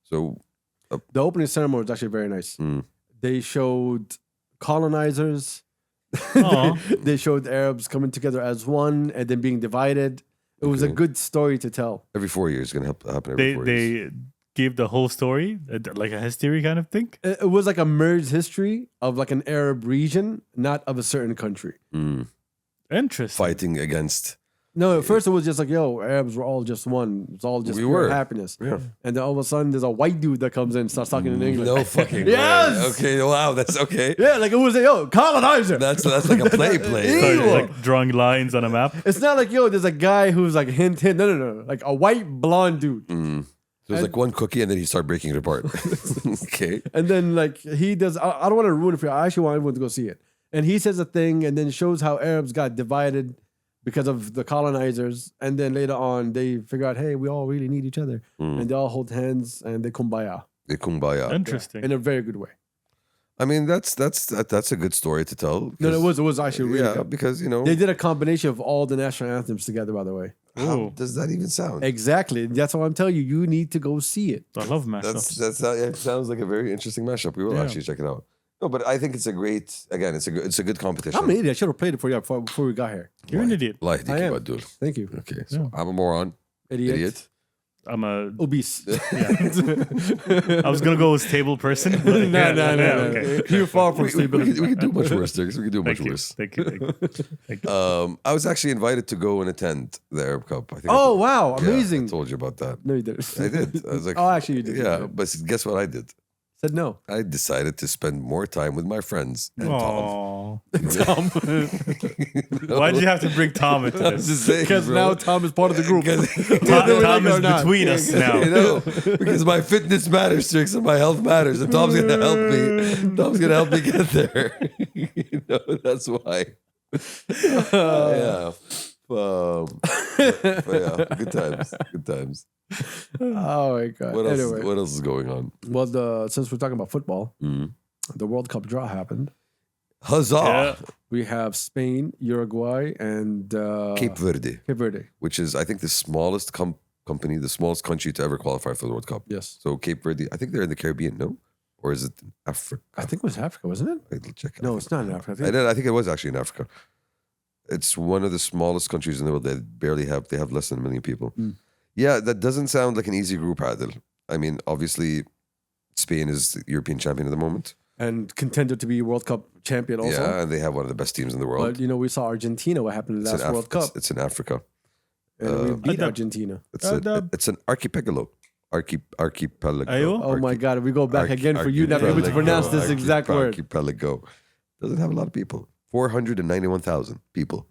So The opening ceremony was actually very nice. Mm. They showed colonizers. Aw. They showed Arabs coming together as one and then being divided. It was a Okay. good story to tell. every 4 years is going to happen every They 4 years. they give the whole story like a history kind of thing. It was like a merged history of like an Arab region, not of a certain country. Interesting. Fighting against. No, at first it was just like, yo, Arabs were all just one. It's all just We pure were. happiness. Yeah. And then all of a sudden there's a white dude that comes in and starts talking in English. No fucking Yes! way. Okay, wow, that's okay. Yeah, like it was yo, colonizer. That's like a play. Started, Evil. like drawing lines on a map. It's not like, yo, there's a guy who's like hint. No. Like a white blonde dude. There's like one cookie and then he started breaking it apart. Okay. And then like he does, I don't want to ruin it for you. I actually want everyone to go see it. And he says a thing and then shows how Arabs got divided because of the colonizers. And then later on, they figure out, hey, we all really need each other. And they all hold hands and they kumbaya They kumbaya. Interesting. in a very good way. I mean, that's a good story to tell. No, it was actually really Yeah, good. because, you know, They did a combination of all the national anthems together, by the way. how Ooh. does that even sound? Exactly. That's what I'm telling you. You need to go see it. I love mashups. It sounds like a very interesting mashup. We will Yeah. actually check it out. No, but I think it's a great. Again, it's a good competition. I'm an idiot. I should have played it for you before we got here. You're an idiot. Allah يهديك I يا am. بدول. Thank you. Okay, so I'm a moron. Idiot. I'm a. Obese. I was gonna go with stable person. But No. Okay. You're far from We stability. can do much worse, Dirks. We can do much Thank you. worse. Thank you. Thank you. I was actually invited to go and attend the Arab Cup. I think. Oh, I wow. yeah, Amazing. I told you about that. No, you didn't. I did. I was like, Oh, actually, you did. yeah, You did. but guess what I did? Said no. I decided to spend more time with my friends and Tom. Aw. Tom. Why did you have to bring Tom into I'm this? just saying, Because bro. now Tom is part of the group. Tom, we Tom like it is or not. between us now. You know, because my fitness matters, Tricks, and my health matters, and Tom's gonna help me. Tom's gonna help me get there. You know, that's why. Yeah. But yeah, good times. Good times. Oh, my God. What else? Anyway. What else is going on? Well, since we're talking about football, Mm. the World Cup draw happened. Huzzah! Yeah. We have Spain, Uruguay, and Cape Verde, Cape Verde. which is I think the smallest company, the smallest country to ever qualify for the World Cup. Yes. So Cape Verde, I think they're in the Caribbean, no? Or is it Africa? I think it was Africa, wasn't it? I'll check. No, it's not in Africa. I think it was actually in Africa. It's one of the smallest countries in the world. They have less than 1 million people. Mm. Yeah, that doesn't sound like an easy group, Adil. I mean, obviously, Spain is the European champion at the moment. And contended to be World Cup champion also. Yeah, and they have one of the best teams in the world. But, you know, we saw Argentina, what happened in the last World Cup. It's in Africa. And we beat Uh, Argentina. It's an archipelago. Archipelago. Ayo? Oh my God, we go back again for you not able to pronounce this exact word. Archipelago doesn't have a lot of people. 491,000 people.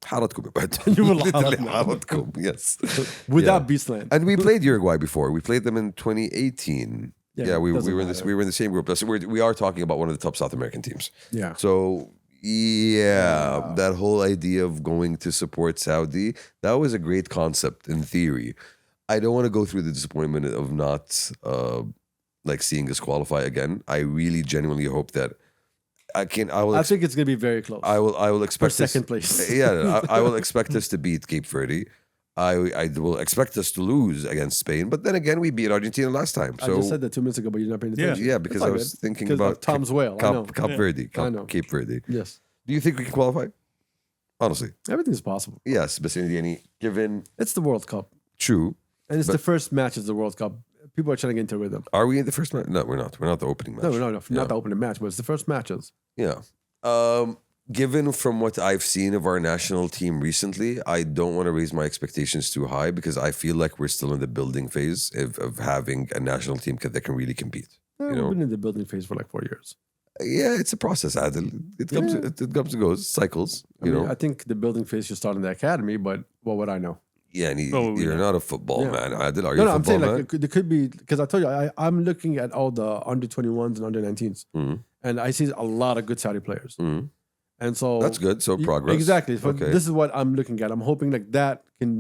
حارتكم يا بعد. والله حارتكم, yes. Without Yeah. Beastland. And we played Uruguay before. We played them in 2018. Yeah, we doesn't were matter. in the same group. We are talking about one of the top South American teams. Yeah. So yeah, that whole idea of going to support Saudi, that was a great concept in theory. I don't want to go through the disappointment of not like seeing us qualify again. I really genuinely hope that I think it's going to be very close. I will expect for second place. Yeah, I will expect us to beat Cape Verde. I will expect us to lose against Spain, but then again, we beat Argentina last time. So I just said that 2 minutes ago, but you're not paying attention. yeah, because I was thinking about Tom's whale. I know. Cape Verde. I know. Cape Verde. Yes, Do you think we can qualify? Honestly, everything's possible. yes. But given It's the World Cup, true, and it's But- the first match of the World Cup. People are trying to get into a rhythm. are we in the first match? No, we're not. We're not the opening match. No, Yeah. not the opening match, but it's the first matches. Yeah. Given from what I've seen of our national team recently, I don't want to raise my expectations too high because I feel like we're still in the building phase of having a national team that can really compete. Yeah, You we've know? been in the building phase for like 4 years. Yeah, it's a process, Adil. It comes, Yeah. it comes and goes, cycles. I You mean, know. I think the building phase should start in the academy, but what would I know? Yeah, and Oh, we you're know. not a football Yeah. man, Adil. Are you No, a I'm football saying man? like it could be because I told you I'm looking at all the under 21s and under 19s, Mhm. and I see a lot of good Saudi players, Mhm. and so That's good. So progress. Exactly. So Okay. this is what I'm looking at. I'm hoping like that can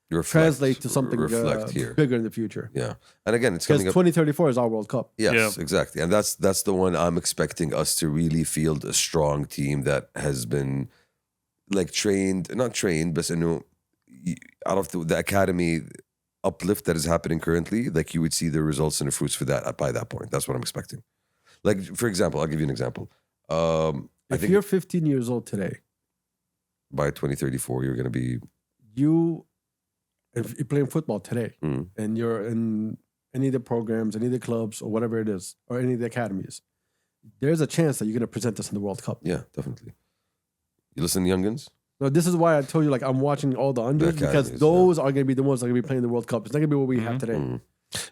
Reflect- translate to something reflect here. bigger in the future. Yeah, and again, it's Because coming up. 2034 is our World Cup. Yes, Yeah. exactly, and that's the one I'm expecting us to really field a strong team that has been like not trained, but you know, out of the academy uplift that is happening currently, like you would see the results and the fruits for that by that point. That's what I'm expecting. Like for example, I'll give you an example. I If think you're 15 years old today, by 2034, you're going to be if you're playing football today, Mm. and you're in any of the programs, any of the clubs, or whatever it is, or any of the academies, there's a chance that you're going to present us in the World Cup. yeah, definitely. You listen to Youngins? So this is why I told you like I'm watching all the unders because academies, those are going to be the ones that are going to be playing the World Cup. It's not going to be what we have today. Mm.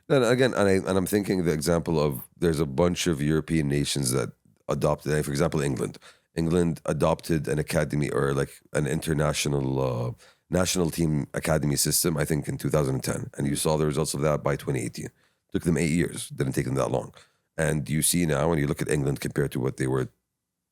And again, and I'm thinking the example of there's a bunch of European nations that adopted, for example, England. England adopted an academy or like an international national team academy system, I think in 2010. And you saw the results of that by 2018. Took them 8 years. Didn't take them that long. And you see now when you look at England compared to what they were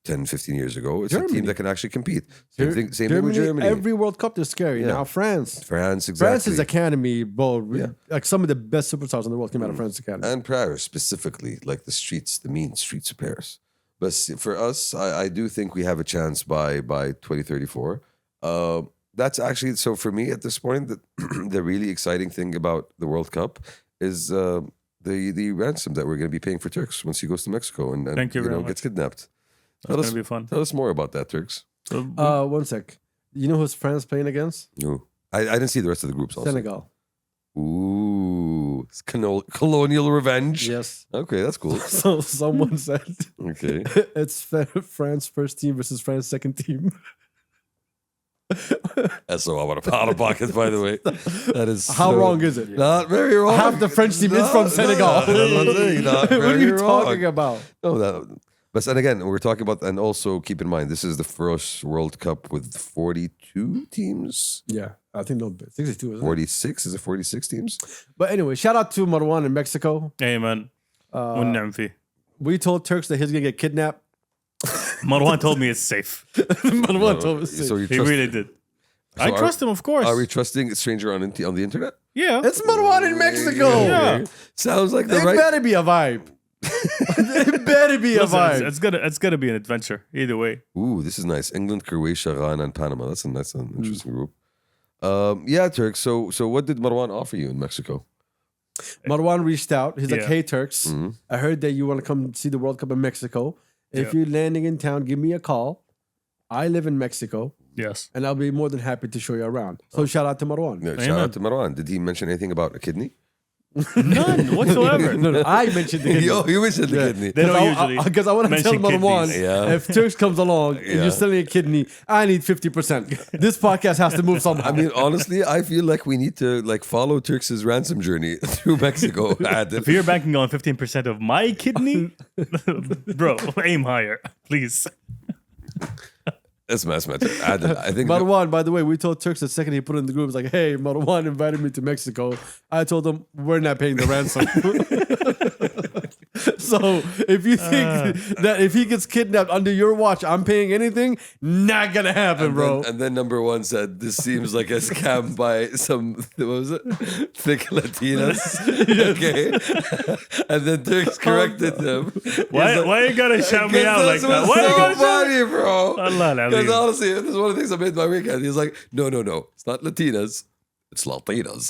10, 15 years ago, it's a Germany. team that can actually compete. Same thing with Germany. Every World Cup is scary. Yeah. Now France. France, exactly. France's academy, bro, Yeah. like some of the best superstars in the world came out of France's academy. And Paris specifically, like the streets, the mean streets of Paris. But for us, I do think we have a chance by 2034. That's actually, so for me at this point, the really exciting thing about the World Cup is the ransom that we're going to be paying for Turks once he goes to Mexico and Thank you very much. gets kidnapped. That's going to be fun. Tell us more about that, Turks. So, 1 sec. You know who's France playing against? No. I didn't see the rest of the groups also. Senegal. Ooh, it's colonial revenge. Yes. Okay, that's cool. So someone said Okay. it's France first team versus France second team. That's so out of pocket, by the way. That is How so- wrong is it? Not very wrong. Half the French team is from Senegal. That's what I'm saying, not What are very you wrong. talking about? No, but and again, we're talking about, and also keep in mind, this is the first World Cup with 42 teams. Yeah, I think no, 62 isn't it? 46? Is it 46 teams? But anyway, shout out to Marwan in Mexico. hey, man. والنعم فيه. We told Turks that he's gonna get kidnapped. Marwan told me it's safe. Marwan told us. So you He trust, really did. So I are- trust him, of course. Are we trusting a stranger on the internet? Yeah. It's Marwan in Mexico. Yeah. Sounds like the It right. better be a vibe. It better be a Listen, vibe. it's gonna be an adventure either way. Ooh, this is nice. England, Croatia, Ghana, and Panama. That's an interesting group. Yeah, Turk. So what did Marwan offer you in Mexico? Marwan reached out. He's like, Yeah. "Hey Turks, I heard that you want to come see the World Cup in Mexico. If Yeah. you're landing in town, give me a call. I live in Mexico, Yes. and I'll be more than happy to show you around." So shout out to Marwan. Yeah, shout out to Marwan. Did he mention anything about a kidney? None whatsoever. No, I mentioned the kidney. Yo, you mentioned the kidney. They don't usually Because I want to mention tell Marwan, kidneys. Yeah. if Turks comes along and Yeah. you're selling a kidney, I need 50%. This podcast has to move somehow. I mean, honestly, I feel like we need to like follow Turks' ransom journey through Mexico. If you're banking on 15% of my kidney, bro, aim higher, please. That's matter. I think Marwan, by the way, we told Turks the second he put it in the group, it's like, hey, Marwan invited me to Mexico. I told him, we're not paying the ransom. So if you think that if he gets kidnapped under your watch, I'm paying anything, not gonna happen, bro. And then number one said, "This seems like a scam by some what was it, thick Latinas." Okay, and then Turks corrected them. Why you gotta shout me out like that? Why you so gotta shout? funny, bro? Allah, Because honestly, this is one of the things I made my weekend. He's like, no, it's not Latinas, it's Latinas.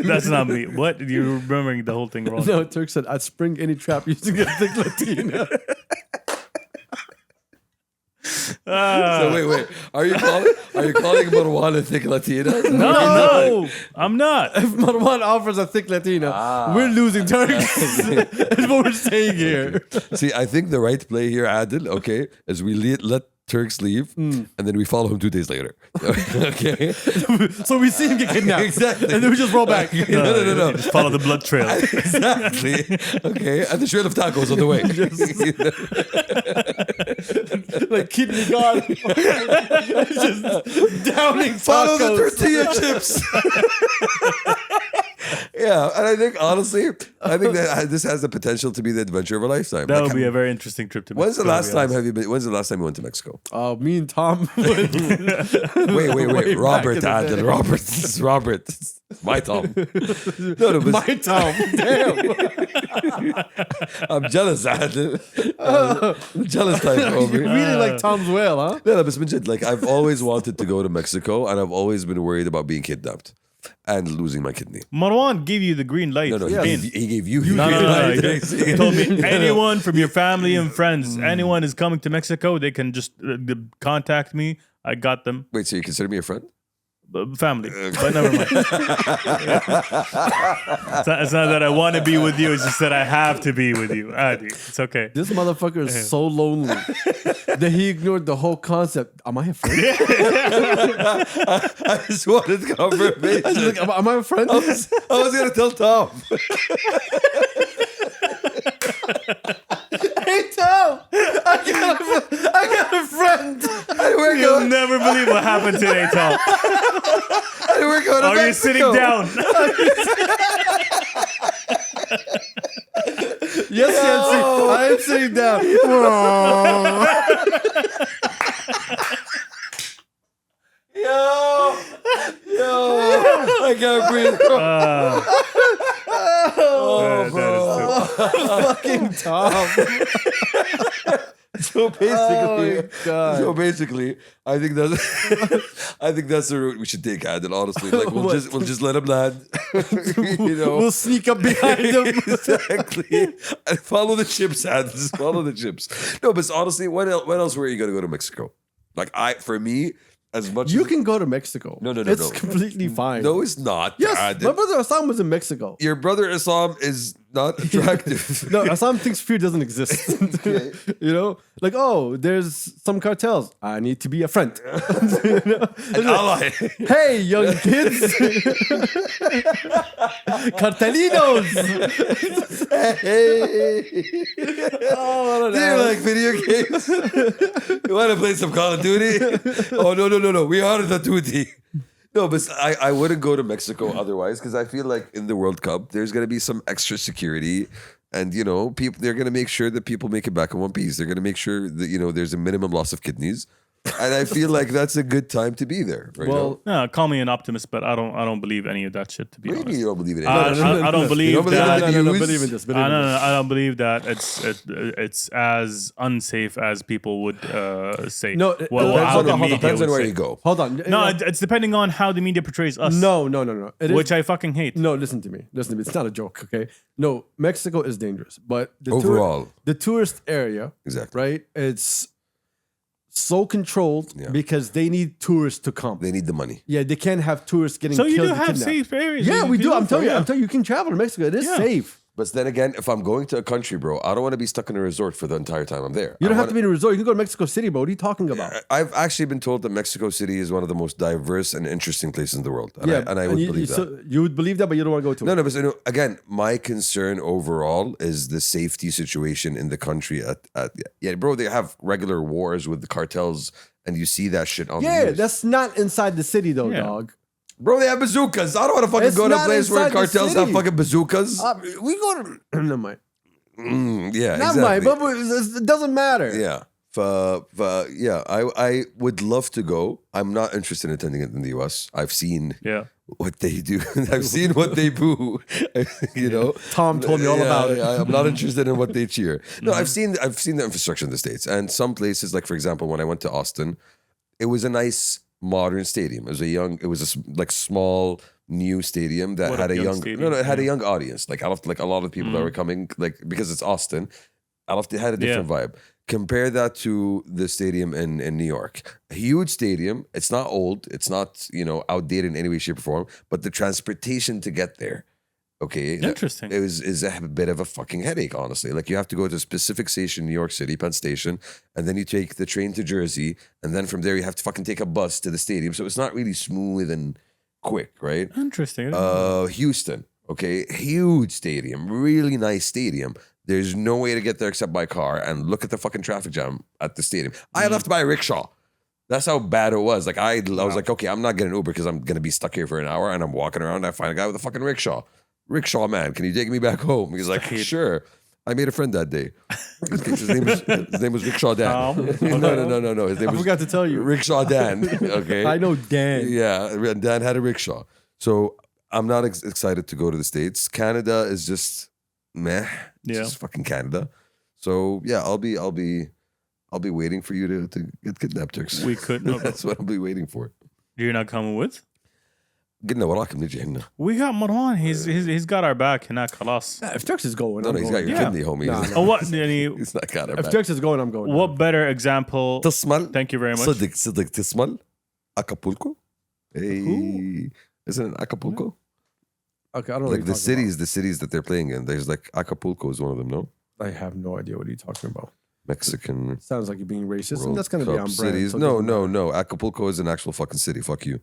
That's not me. What? You're remembering the whole thing wrong. No, Turk said, I'd spring any trap using a thick Latina. So wait, are you calling Marwan a thick Latina? No, I'm not. If Marwan offers a thick Latina, we're losing Turks. That's what we're saying here. See, I think the right play here, Adil, okay, is we let Turks leave and then we follow him 2 days later. Okay? So we see him get kidnapped. Exactly. And then we just roll back. No. Just follow the blood trail. Exactly. Okay. And the trail of tacos on the way. Like kidney gone. Just downing Follow the tacos. tortilla chips. Yeah, and I think honestly, that this has the potential to be the adventure of a lifetime. That Like, would be a very interesting trip to When's the Mexico, last to be time honest. have you been? When's the last time you went to Mexico? Me and Tom. Wait, Way Robert, back in the day. Adil, Robert, this is Robert. It's my Tom. No, but My Tom. Damn. I'm jealous, Adil. I'm jealous type, You homie. really like Tom's whale, huh? No, but legit, like I've always wanted to go to Mexico, and I've always been worried about being kidnapped and losing my kidney. Marwan gave you the green light. No, Again. he gave you. No. He told me anyone from your family and friends, anyone is coming to Mexico, they can just contact me. I got them. Wait, so you consider me a friend? Family, but never mind. It's not that I want to be with you. It's just that I have to be with you. Adi, it's okay. This motherfucker is so lonely that he ignored the whole concept. Am I a friend? I just wanted confirmation. I was like, am I a friend? I was gonna tell Tom. Hey, Tom! I got a friend! You'll never believe what happened today, Tom. We're going to Are you Mexico. sitting down? Yes, Yancy, I am sitting down. Yo, I can't breathe. Fucking Tom. So basically, Oh my God. I think that's the route we should take, Adil. Honestly, like we'll just let him land. You know, We'll sneak up behind him. exactly. And follow the chips, Adil. Just follow the chips. No, but honestly, when else were you gonna go to Mexico? Like for me, as much You as, can go to Mexico. No, It's no. completely fine. No, it's not. Yes, Adil. my brother Assam was in Mexico. Your brother Islam is not attractive. No, Assam thinks fear doesn't exist. You know? Like, oh, there's some cartels. I need to be a friend. You know? An ally. Hey, young kids. Cartelinos. Hey. Oh, I don't Do you know. like video games? You want to play some Call of Duty? Oh, no. We are the duty. No, but I wouldn't go to Mexico otherwise because I feel like in the World Cup, there's going to be some extra security. And, you know, they're going to make sure that people make it back in one piece. They're going to make sure that, you know, there's a minimum loss of kidneys. And I feel like that's a good time to be there. Right Well, No, call me an optimist, but I don't believe any of that shit. To be now. What do you honest, mean you don't believe in it? I don't believe don't believe that. that? no, Use- believe in this. Believe in this. I don't believe that it's as unsafe as people would say. No, how the hold on, media Depends on would where say. you go. Hold on. No, it's depending on how the media portrays us. No. It is- which I fucking hate. No, listen to me. It's not a joke, okay? No, Mexico is dangerous, but the Overall. the tourist area, Exactly. right? It's so controlled because they need tourists to come. They need the money. Yeah, they can't have tourists getting So killed. you do and have kidnapped. safe areas. Yeah, you we can do. look I'm for, telling you, you can travel to Mexico. It is safe. But then again, if I'm going to a country, bro, I don't want to be stuck in a resort for the entire time I'm there. You don't have to be in a resort. You can go to Mexico City, bro. What are you talking about? I've actually been told that Mexico City is one of the most diverse and interesting places in the world. And I would believe that. So you would believe that, but you don't want to go to it. No, but again, my concern overall is the safety situation in the country. Bro, they have regular wars with the cartels, and you see that shit on the news. That's not inside the city, though, dog. Bro, they have bazookas. I don't want to fucking It's go to a not place where inside the cartels have city. fucking bazookas. We go to... Never mind. Yeah, Never mind, but it doesn't matter. Yeah. I would love to go. I'm not interested in attending it in the US. I've seen what they do. I've seen what they boo. You know, Tom told me all about it. I'm not interested in what they cheer. No, I've seen the infrastructure in the States, and some places, like for example, when I went to Austin, it was a nice modern stadium. It was a small new stadium that had a young young audience. Like a lot of people that were coming, like because it's Austin, it had a different vibe. Compare that to the stadium in New York. A huge stadium. It's not old. It's not, outdated in any way, shape, or form. But the transportation to get there, interesting. is a bit of a fucking headache, honestly. Like you have to go to a specific station in New York City, Penn Station, and then you take the train to Jersey, and then from there you have to fucking take a bus to the stadium. So it's not really smooth and quick, right? Interesting. Houston, huge stadium, really nice stadium. There's no way to get there except by car, and look at the fucking traffic jam at the stadium. I left to buy a rickshaw. That's how bad it was. Like I was like, okay, I'm not getting Uber because I'm gonna be stuck here for an hour, and I'm walking around. I find a guy with a fucking rickshaw. Rickshaw man, can you take me back home? He's like, sure. I made a friend that day. His name was Rickshaw Dan. No. His name I forgot to tell you. Rickshaw Dan. Okay, I know Dan. Yeah, Dan had a rickshaw. So I'm not excited to go to the States. Canada is just meh. It's just fucking Canada. So yeah, I'll be waiting for you to get kidnapped, Turks. We could. No, That's what I'll be waiting for. You're not coming with? قلنا وراكم نجي هنا. We got Marwan. He's got our back. هناك خلاص. If Turks is going, No, I'm he's going. got your kidney, homie. Nah, Oh, what? يعني, He's not got our If back. Turks is going, I'm going. what better example? تصمل. Thank you very much. صدق تصمل. Acapulco. Hey, isn't it Acapulco? Okay, I don't know. Like the cities that they're playing in. There's like Acapulco is one of them. No, I have no idea what you're talking about. Mexican. Sounds like you're being racist, World and that's going to be Cup on brand. cities. so it doesn't matter. No. Acapulco is an actual fucking city. Fuck you.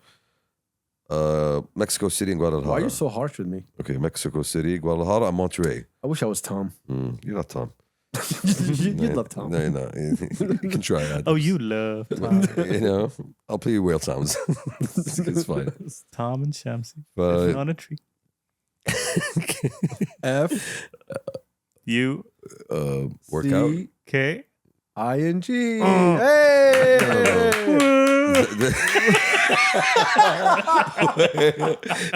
Mexico City and Guadalajara. Why are you so harsh with me? Okay, Mexico City, Guadalajara, and Monterrey. I wish I was Tom. You're not Tom. You'd love Tom. No, you're not. You can try that. Oh, you love I'll play you whale sounds. It's fine. Tom and Shamsi. But On a tree. F U workout. C K. ING. Hey!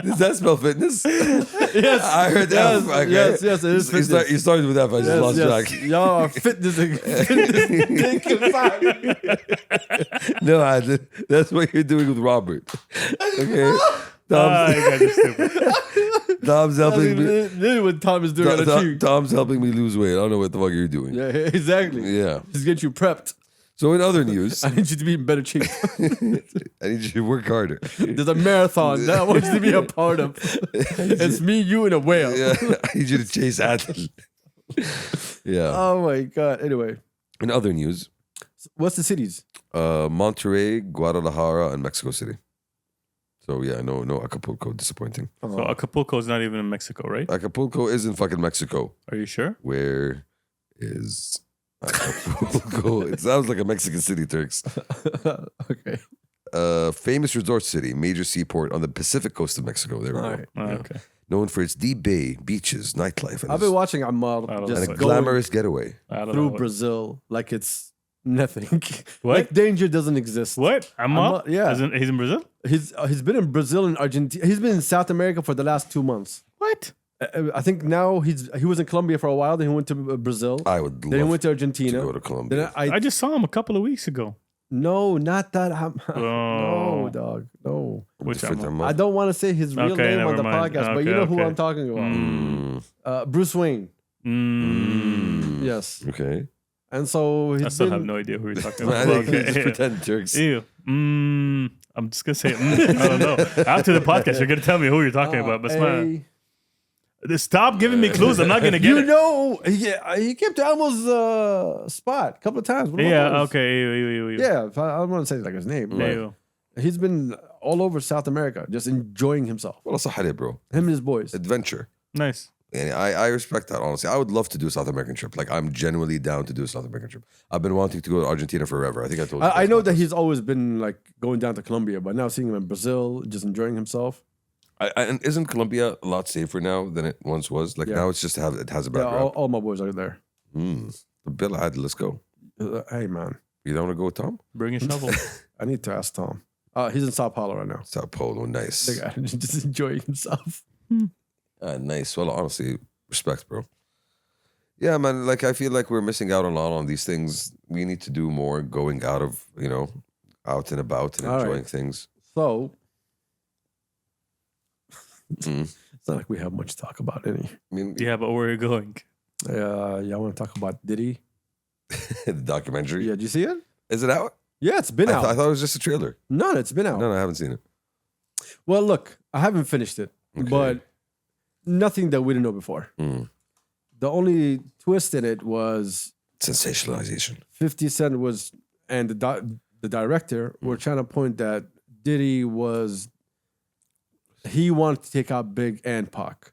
Does that spell fitness? Yes. I heard that. Okay. Yes, it is fitness. You started with that, but I just lost track. Y'all are fitness. No, Adlin, that's what you're doing with Robert. Okay. You guys are stupid. Tom's helping me. Literally what Tom is doing on a tree. Tom's helping me lose weight. I don't know what the fuck you're doing. Yeah, exactly. Yeah. Just get you prepped. So in other news, I need you to be in better shape. I need you to work harder. There's a marathon that I want you to be a part of. It's me, you, and a whale. Yeah, I need you to chase Adlin. Yeah. Oh my God. Anyway, In other news, what's the cities? Monterrey, Guadalajara, and Mexico City. So yeah, no Acapulco. Disappointing. So Acapulco is not even in Mexico, right? Acapulco is in fucking Mexico. Are you sure? Where is Acapulco? It sounds like a Mexican city, Turks. Okay. Famous resort city, major seaport on the Pacific coast of Mexico. There we go. All right. Oh, Yeah. okay. Known for its deep bay, beaches, nightlife, I've been watching Ammar I don't just and a know. going glamorous getaway. I don't through know. Brazil like it's nothing. What? Like danger doesn't exist. What? Ammar, yeah. He's in Brazil? He's been in Brazil and Argentina. He's been in South America for the last 2 months. What? I think now he was in Colombia for a while. Then he went to Brazil. I would Then he love went to to Argentina. go to Colombia. Then I just saw him a couple of weeks ago. no, not that. Oh. No, dog. No. Which Different Ammar? than I don't want to say his real Okay, name on never the mind. podcast, but you know who Okay. I'm talking about. Mm, Bruce Wayne. Mm. Yes. okay. And so he's I still been, have no idea who you're talking I about. think you just pretend Turks. Ew. I'm just gonna say. I don't know. After the podcast, you're gonna tell me who you're talking about. But man, stop giving me clues. I'm not gonna get you it. know, he came to Elmo's spot a couple of times. One of my Yeah. boys. Okay. Ew. Yeah, I don't want to say like his name. but Ew. He's been all over South America, just enjoying himself. Well, صح عليه, bro. Him and his boys. Adventure. Nice. And I respect that, honestly. I would love to do a South American trip. Like, I'm genuinely down to do a South American trip. I've been wanting to go to Argentina forever. I think I told you. I know that he's always been like going down to Colombia, but now seeing him in Brazil, just enjoying himself. And isn't Colombia a lot safer now than it once was? Like, Yeah. now it's just it has a bad Yeah, rap. all my boys are there. Bill, let's go. Hey man, You don't want to go with Tom? Bring a shovel. I need to ask Tom. He's in Sao Paulo right now. Sao Paulo, nice. The guy just enjoying himself. Nice. Well, honestly, respect, bro. Yeah, man. Like, I feel like we're missing out a lot on these things. We need to do more going out of, out and about and All enjoying right. things. So Mm. it's not like we have much to talk about any. I mean, Yeah, but where are you going? Y'all want to talk about Diddy? the documentary. Yeah, did you see it? Is it out? Yeah, it's been out. I thought it was just a trailer. No, it's been out. No, I haven't seen it. Well, look, I haven't finished it, Okay. but nothing that we didn't know before. Mm. The only twist in it was Sensationalization. 50 Cent was, and the director were trying to point that Diddy he wanted to take out Big and Pac.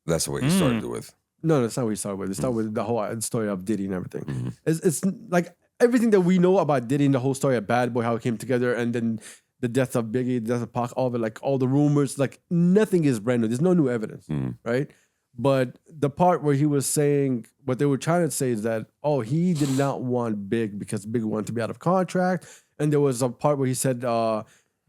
That's what you started with. No, that's not what he started with. It started with the whole story of Diddy and everything. It's like everything that we know about Diddy and the whole story of Bad Boy, how it came together, and then the death of Biggie, the death of Pac, all of it, like all the rumors, like nothing is brand new. There's no new evidence, right? But the part where he was saying, what they were trying to say is that, he did not want Big because Big wanted to be out of contract. And there was a part where he said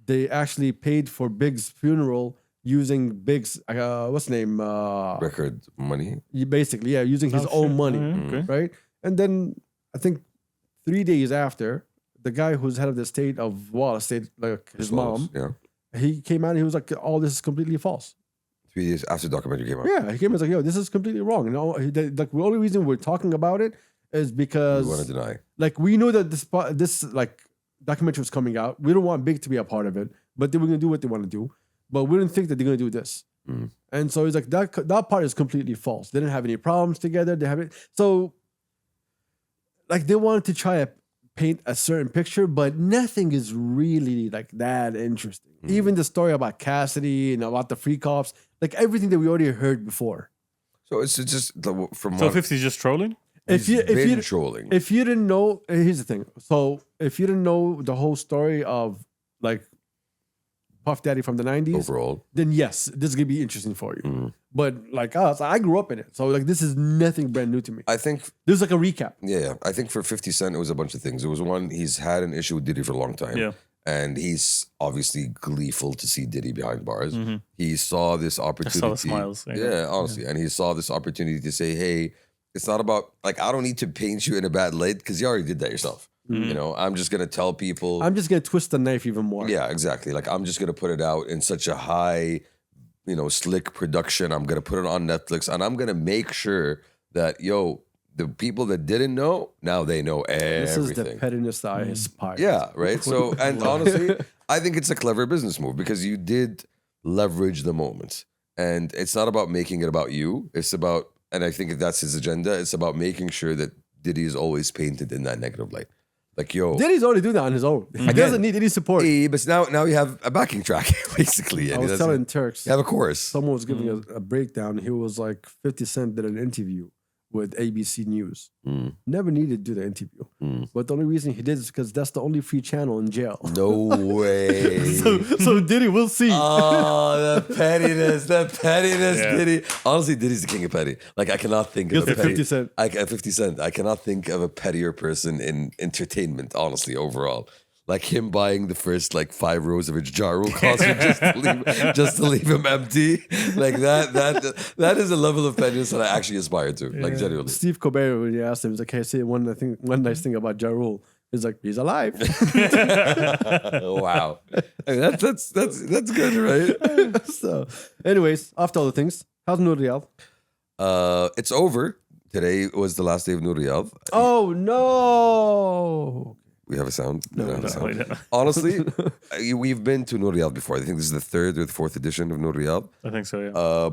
they actually paid for Big's funeral using Big's, what's the name? Record money. Basically, yeah, using his own money, Okay. right? And then I think 3 days after, the guy who's head of the state of Wallace State, like his mom, Yeah. he came out and he was like, all this is completely false. 3 days after the documentary came out. Yeah, he came and was like, yo, this is completely wrong. Like the only reason we're talking about it is because We want to deny. like we know that this like documentary was coming out. We don't want Big to be a part of it, but they were gonna do what they want to do. But we didn't think that they're gonna do this. And so he's like, that part is completely false. They didn't have any problems together. They haven't. So like they wanted to try to paint a certain picture, but nothing is really like that interesting. Even the story about Cassidy and about the free cops, like everything that we already heard before. So it's just from So what 50's just trolling? If you been trolling. if you didn't know, here's the thing. So if you didn't know the whole story of like Puff Daddy from the 90s, overall. then yes, this is gonna be interesting for you. But like us, I grew up in it, so like this is nothing brand new to me. I think, This is like a recap. yeah. I think for 50 Cent, it was a bunch of things. It was one, he's had an issue with Diddy for a long time. Yeah. And he's obviously gleeful to see Diddy behind bars. He saw this opportunity. saw the smiles. Yeah, honestly. And he saw this opportunity to say, hey, it's not about, like, I don't need to paint you in a bad light because you already did that yourself. You know, I'm just going to tell people. I'm just gonna twist the knife even more. Yeah, exactly. Like, I'm just going to put it out in such a high, slick production. I'm going to put it on Netflix and I'm going to make sure that, the people that didn't know, now they know This is the everything. pettiness that I aspire. Yeah, right. So, and honestly, I think it's a clever business move because you did leverage the moment. And it's not about making it about you. It's about, and I think that's his agenda. It's about making sure that Diddy is always painted in that negative light. Like, Diddy's already doing that on his own. He doesn't need any support. but now you have a backing track, basically. I And he was doesn't- telling Turks, you have a chorus. someone was giving a breakdown. He was like, 50 Cent did an interview with ABC News. Never needed to do the interview. But the only reason he did is because that's the only free channel in jail. No way. So Diddy, we'll see. Oh, the pettiness, Yeah. Diddy. Honestly, Diddy's the king of petty. Like, I cannot think of You'll a say petty. 50 Cent. 50 Cent. I cannot think of a pettier person in entertainment, honestly, overall. Like him buying the first 5 rows of his Ja Rule concert just to leave him empty. Like that is a level of pettiness that I actually aspire to. Like genuinely. Steve Colbert, when you asked him, he's like, hey, say one nice thing about Ja Rule. He's like, he's alive. Wow. I mean, that's good, right? So, anyways, after all the things, how's Noor Riyadh? It's over. Today was the last day of Noor Riyadh. Oh no! We have a sound. We don't have a sound. wait, no. Honestly, we've been to Noor Riyadh before. I think this is the third or the fourth edition of Noor Riyadh. I think so, yeah.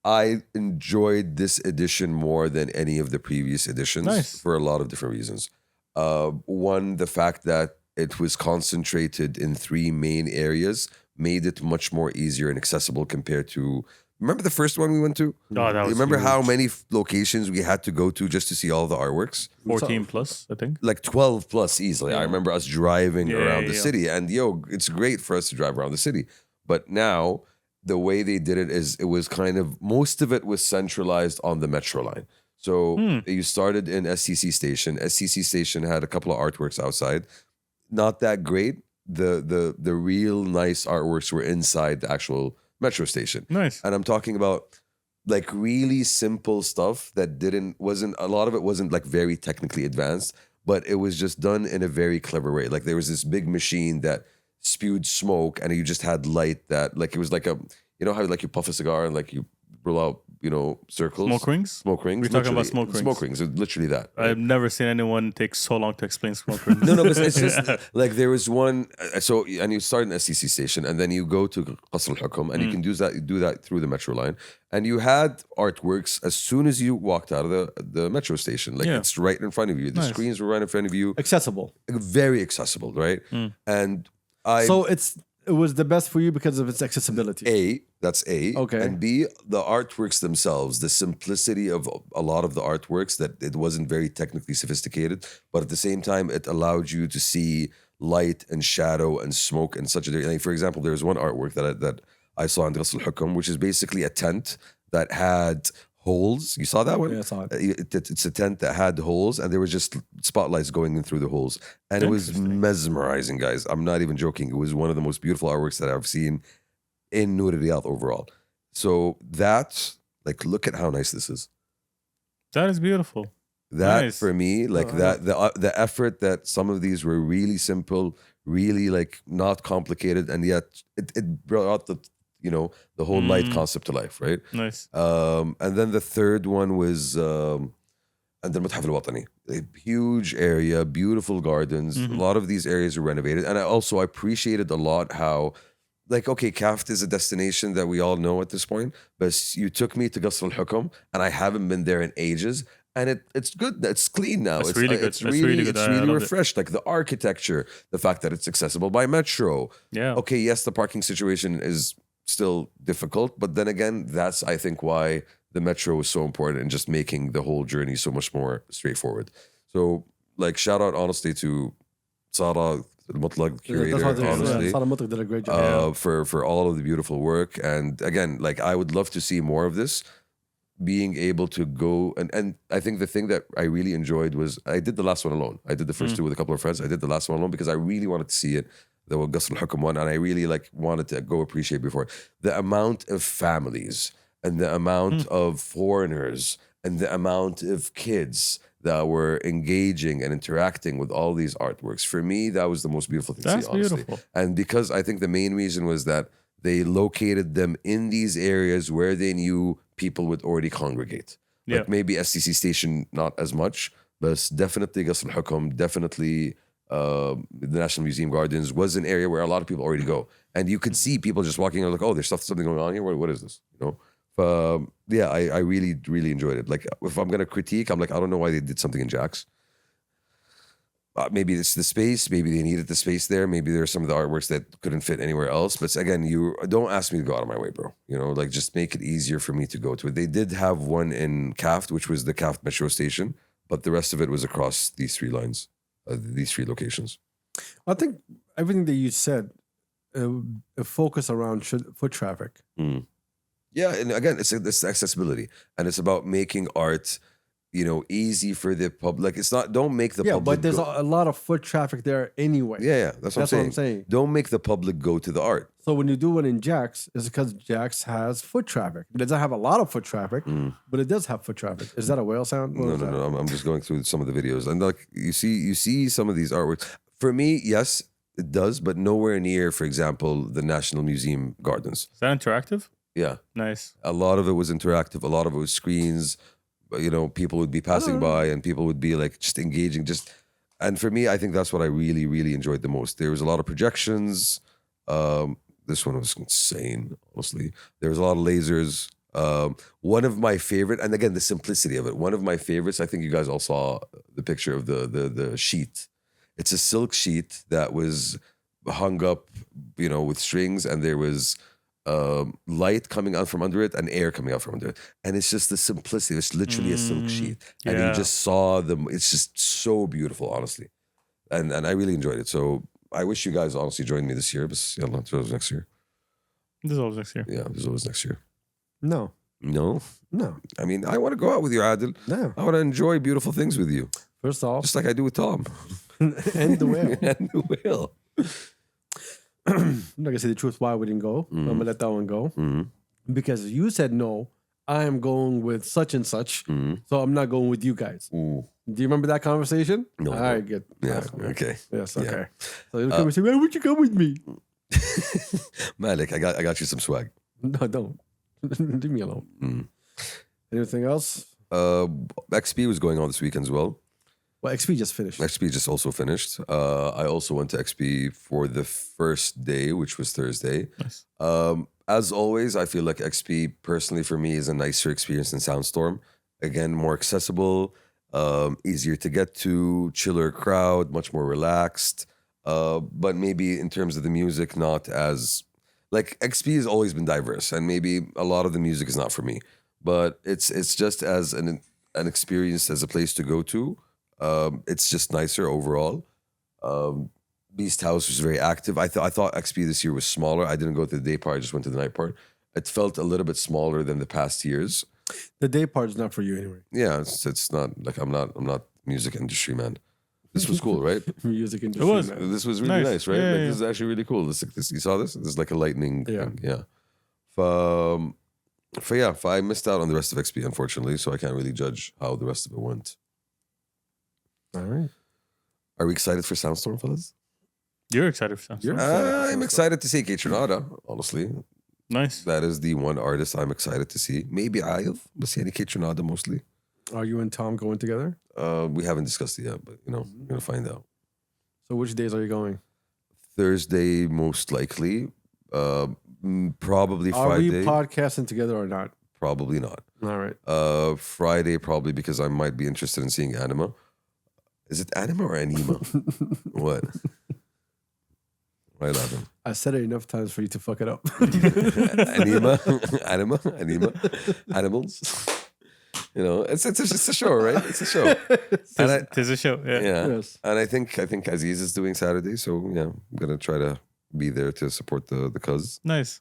I enjoyed this edition more than any of the previous editions Nice. for a lot of different reasons. One, the fact that it was concentrated in 3 main areas made it much more easier and accessible compared to. Remember the first one we went to? Oh, that was Remember huge. how many locations we had to go to just to see all the artworks? 14 plus, I think. Like 12 plus easily. I remember us driving Yeah, around the yeah. city, and it's great for us to drive around the city. But now the way they did it is it was kind of most of it was centralized on the metro line. So you started in SCC station. SCC station had a couple of artworks outside. Not that great. The real nice artworks were inside the actual metro station. Nice. And I'm talking about like really simple stuff that wasn't a lot of it wasn't like very technically advanced, but it was just done in a very clever way. Like there was this big machine that spewed smoke and you just had light that like it was like how like you puff a cigar and like you roll out, circles. Smoke rings? Smoke rings. We're talking about literally. smoke rings. Smoke rings. It's literally that. I've never seen anyone take so long to explain smoke rings. No, but it's just like there was one. So, and you start in the SCC station, and then you go to Qasr Al Hukum, and you can do that through the metro line. And you had artworks as soon as you walked out of the metro station. Like Yeah. it's right in front of you. The Nice. screens were right in front of you. Accessible. Very accessible, right? And So it was the best for you because of its accessibility. That's A. Okay. And B, the artworks themselves, the simplicity of a lot of the artworks, that it wasn't very technically sophisticated, but at the same time, it allowed you to see light and shadow and smoke in such a. Like for example, there was one artwork that I saw in Ras Al Hukum, which is basically a tent that had holes. You saw that one? Yeah, I saw it. It's a tent that had holes, and there was just spotlights going in through the holes, and it was Interesting. mesmerizing, guys. I'm not even joking. It was one of the most beautiful artworks that I've seen in Noor Riyadh overall. So that, like, look at how nice this is. That is beautiful. That Nice. for me, like the effort that some of these were really simple, really like not complicated, and yet it brought out the whole light concept to life, right? Nice. And then the third one was and then Matḥaf Al-Watani, a huge area, beautiful gardens. A lot of these areas are renovated, and I also appreciated a lot how, like, okay, Kaft is a destination that we all know at this point, but you took me to Qasr Al Hukum, and I haven't been there in ages. And it's good. It's clean now. It's really good. It's It's really good. It's I really loved it. refreshed. Like the architecture, the fact that it's accessible by metro. Yeah. Okay, yes, the parking situation is still difficult, but then again, that's I think why the metro is so important in just making the whole journey so much more straightforward. So, like, shout out honestly to Sarah, the Mutlaq curator, honestly. Sarah Mutlaq did a great job. For all of the beautiful work. And again, like I would love to see more of this, being able to go and I think the thing that I really enjoyed was I did the last one alone. I did the first two with a couple of friends. I did the last one alone because I really wanted to see it, the Qasr Al Hukum one, and I really like wanted to go appreciate before the amount of families and the amount of foreigners and the amount of kids that were engaging and interacting with all these artworks. For me, that was the most beautiful thing to That's see, honestly. beautiful. And because I think the main reason was that they located them in these areas where they knew people would already congregate. Yeah. Like maybe SCC station, not as much, but definitely Qasr Al Hukum, definitely the National Museum Gardens was an area where a lot of people already go. And you could see people just walking around like, oh, there's something going on here. What is this? Yeah, I really, really enjoyed it. Like if I'm going to critique, I'm like, I don't know why they did something in Jack's. Maybe it's the space. Maybe they needed the space there. Maybe there's some of the artworks that couldn't fit anywhere else. But again, you don't ask me to go out of my way, bro. Like just make it easier for me to go to it. They did have one in Kaft, which was the Kaft metro station, but the rest of it was across these 3 lines, these 3 locations. I think everything that you said, focus around foot traffic. Yeah, and again, it's accessibility, and it's about making art, easy for the public. It's not. Don't make the Yeah, public. but there's go. a lot of foot traffic there anyway. Yeah, that's what I'm saying. Don't make the public go to the art. So when you do one in Jack's, it's because Jack's has foot traffic. It doesn't have a lot of foot traffic, but it does have foot traffic. Is that a whale sound? What was that? No. I'm just going through some of the videos, and like you see some of these artworks. For me, yes, it does, but nowhere near, for example, the National Museum Gardens. Is that interactive? Yeah, Nice. a lot of it was interactive. A lot of it was screens. people would be passing by and people would be like just engaging. And for me, I think that's what I really, really enjoyed the most. There was a lot of projections. This one was insane, honestly. There was a lot of lasers. One of my favorite, and again, the simplicity of it. One of my favorites, I think you guys all saw the picture of the sheet. It's a silk sheet that was hung up, with strings, and there was light coming out from under it and air coming out from under it. And it's just the simplicity. It's literally a silk sheet. And you just saw them. It's just so beautiful, honestly. And I really enjoyed it. So I wish you guys honestly joined me this year, but yalla, there's always next year. There's always next year. Yeah, there's always next year. No. No? No. I mean, I want to go out with you, Adil. No. I want to enjoy beautiful things with you. First off, Just like I do with Tom. and the whale. And the whale. I'm not gonna say the truth why we didn't go. I'm gonna let that one go because you said no. I am going with such and such, so I'm not going with you guys. Ooh. Do you remember that conversation? No, All I right, good. Yeah, Nice. okay. Yes, Yeah. okay. So you come and say, "Man, would you come with me?" Malik, I got you some swag. No, don't. Leave me alone. Anything else? XP was going on this weekend as well. Well, XP just finished. XP just also finished. I also went to XP for the first day, which was Thursday. Nice. As always, I feel like XP personally for me is a nicer experience than Soundstorm. Again, more accessible, easier to get to, chiller crowd, much more relaxed. But maybe in terms of the music, not as like XP has always been diverse, and maybe a lot of the music is not for me. But it's just as an experience, as a place to go to. It's just nicer overall. Beast House was very active. I thought XP this year was smaller. I didn't go to the day part. I just went to the night part. It felt a little bit smaller than the past years. The day part is not for you anyway. Yeah, it's not like I'm not music industry man. This was cool, right? Music industry. It was. man. This was really nice, right? Yeah, Like, yeah. This is actually really cool. This you saw this? This is like a lightning thing. Yeah. I missed out on the rest of XP, unfortunately, so I can't really judge how the rest of it went. All right. Are we excited for Soundstorm, fellas? You're excited for something. I'm excited to see Kaytranada, honestly. Nice. That is the one artist I'm excited to see. Maybe Ayov, but see any Kaytranada mostly. Are you and Tom going together? We haven't discussed it yet, but we're gonna find out. So which days are you going? Thursday, most likely. Probably Are Friday. we podcasting together or not? Probably not. All right. Friday, probably because I might be interested in seeing Anima. Is it Anima or Anima? What? Right, Adam. I said it enough times for you to fuck it up. Anima, Anima, animals. It's just a show, right? It's a show. And Tis a show. Yeah. yeah, Yes. and I think Aziz is doing Saturday, so yeah, I'm gonna try to be there to support the cuz. Nice.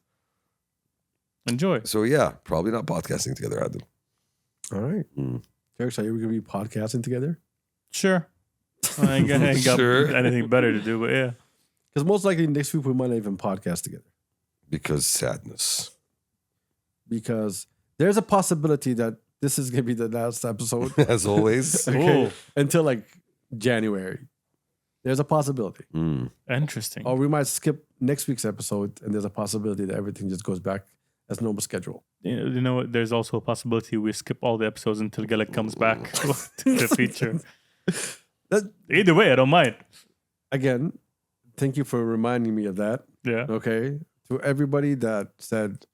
Enjoy. So yeah, probably not podcasting together, Adam. All right. Derek, are you going to be podcasting together? Sure. I ain't got Sure. anything better to do, but yeah. Because most likely next week we might not even podcast together. Because sadness. Because there's a possibility that this is going to be the last episode. As always. Okay. Oh. Until like January. There's a possibility. Interesting. Or we might skip next week's episode and there's a possibility that everything just goes back as normal schedule. You know what? There's also a possibility we skip all the episodes until Galek comes back to feature. Either way, I don't mind. Again, thank you for reminding me of that. Yeah. Okay. To everybody that said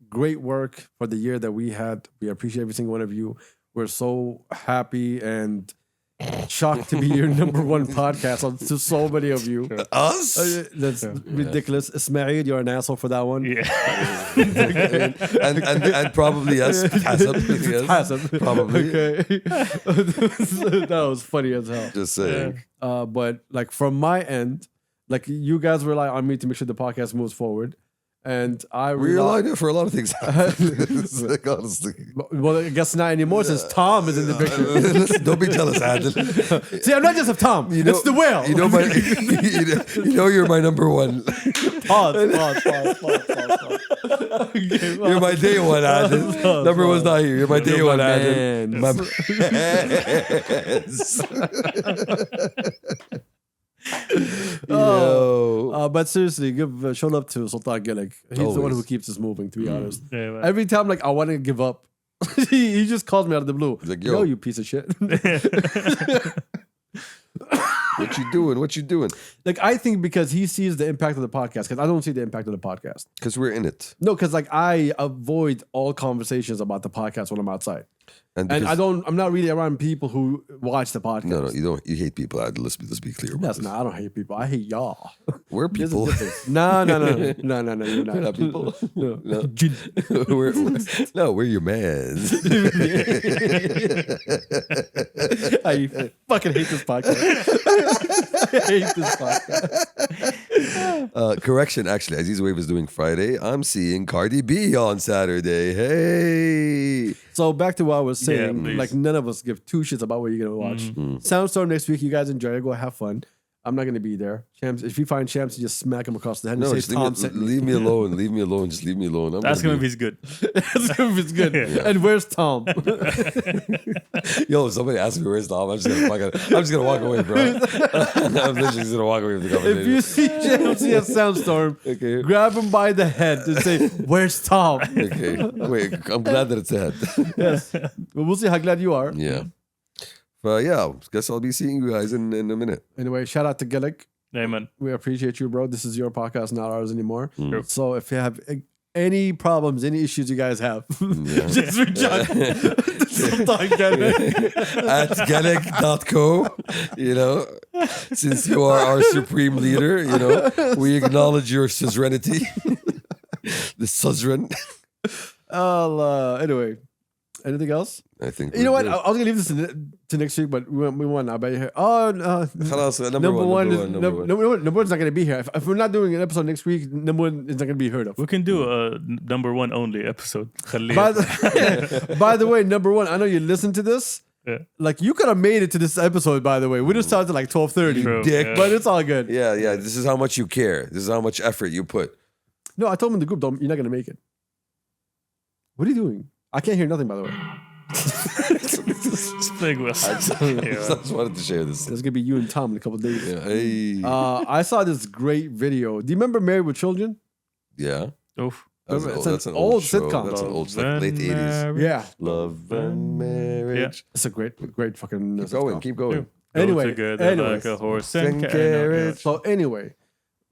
great work for the year that we had. We appreciate every single one of you. We're so happy and shocked to be your number one podcast to so many of you. Us? That's ridiculous. Ismail, you're an asshole for that one. Yeah. and probably yes. Hassan. Probably. Okay. That was funny as hell. Just saying. But like from my end, like you guys rely on me to make sure the podcast moves forward. And I We rely on you for a lot of things. Like, honestly. Well, I guess not anymore since Tom is in the picture. Don't be jealous, Adil. See, I'm not just of Tom. It's the whale. You're my number one. Pause. Okay, You're my day one, Adil. Number one's not here. You're my day one, Adil. man. My Yo. But seriously, give show love to Sultan Gilek. He's the one Always. who keeps us moving, to be honest. Yeah, man. Every time, like, I want to give up, he just calls me out of the blue. He's like, yo, yo. you piece of shit. What you doing? What you doing? Like, I think because he sees the impact of the podcast, because I don't see the impact of the podcast. Because we're in it. No, because like I avoid all conversations about the podcast when I'm outside. And because- I'm not really around people who watch the podcast. No, you don't. You hate people. Let's be clear about That's this. not, I don't hate people. I hate y'all. We're There's a people. difference. No, you're not. We're not people. No. No. We're your mans. I fucking hate this podcast. I hate this podcast. Correction, actually, Aziz Wave is doing Friday. I'm seeing Cardi B on Saturday. Hey. So back to what I was saying, Yeah, please. like none of us give two shits about what you're gonna watch. Soundstorm next week. You guys enjoy it. Go have fun. I'm not gonna be there. Shams, if you find Shams, you just smack him across the head and No, say just Tom sent me. leave me alone. Leave me alone. Just leave me alone. Ask him if he's good. Ask him if it's good. Yeah. And where's Tom? Yo, somebody asked me where's Tom. I'm just gonna walk away, bro. I'm literally just gonna walk away from the conversation. If you see Shams at Soundstorm, Okay. grab him by the head and say, "Where's Tom?" Okay. Wait, I'm glad that it's ahead. Yes. But we'll see how glad you are. Yeah. But yeah, guess I'll be seeing you guys in a minute. Anyway, shout out to Gillick. Amen. We appreciate you, bro. This is your podcast, not ours anymore. True. So if you have any problems, any issues you guys have, Yeah. just reach out to Sultan Gillick. At Gallic.co, since you are our supreme leader, we acknowledge your suzerainty. The suzerain. Anyway, anything else? I think You know we're what? I was gonna leave this to next week, but we won. I bet you. Oh, Khalas, number one's not gonna be here. If we're not doing an episode next week, number one is not gonna be heard of. We can do a number one only episode. Khalil. By the way, number one, I know you listen to this. Yeah. Like you could have made it to this episode. By the way, we just started at like 12:30. True, dick. yeah. But it's all good. Yeah, this is how much you care. This is how much effort you put. No, I told him in the group, you're not gonna make it. What are you doing? I can't hear nothing. By the way, It's playing well. I just wanted to share this. it's gonna be you and Tom in a couple of days. Yeah. Hey. I saw this great video. Do you remember Married with Children? Yeah. Oof. It's an old show. sitcom. That's an old, Love like late and 80s. marriage. Yeah, Love and marriage. it's a great fucking. Keep going. Keep going. Go Anyway, together anyways. like a horse And and carriage. So anyway,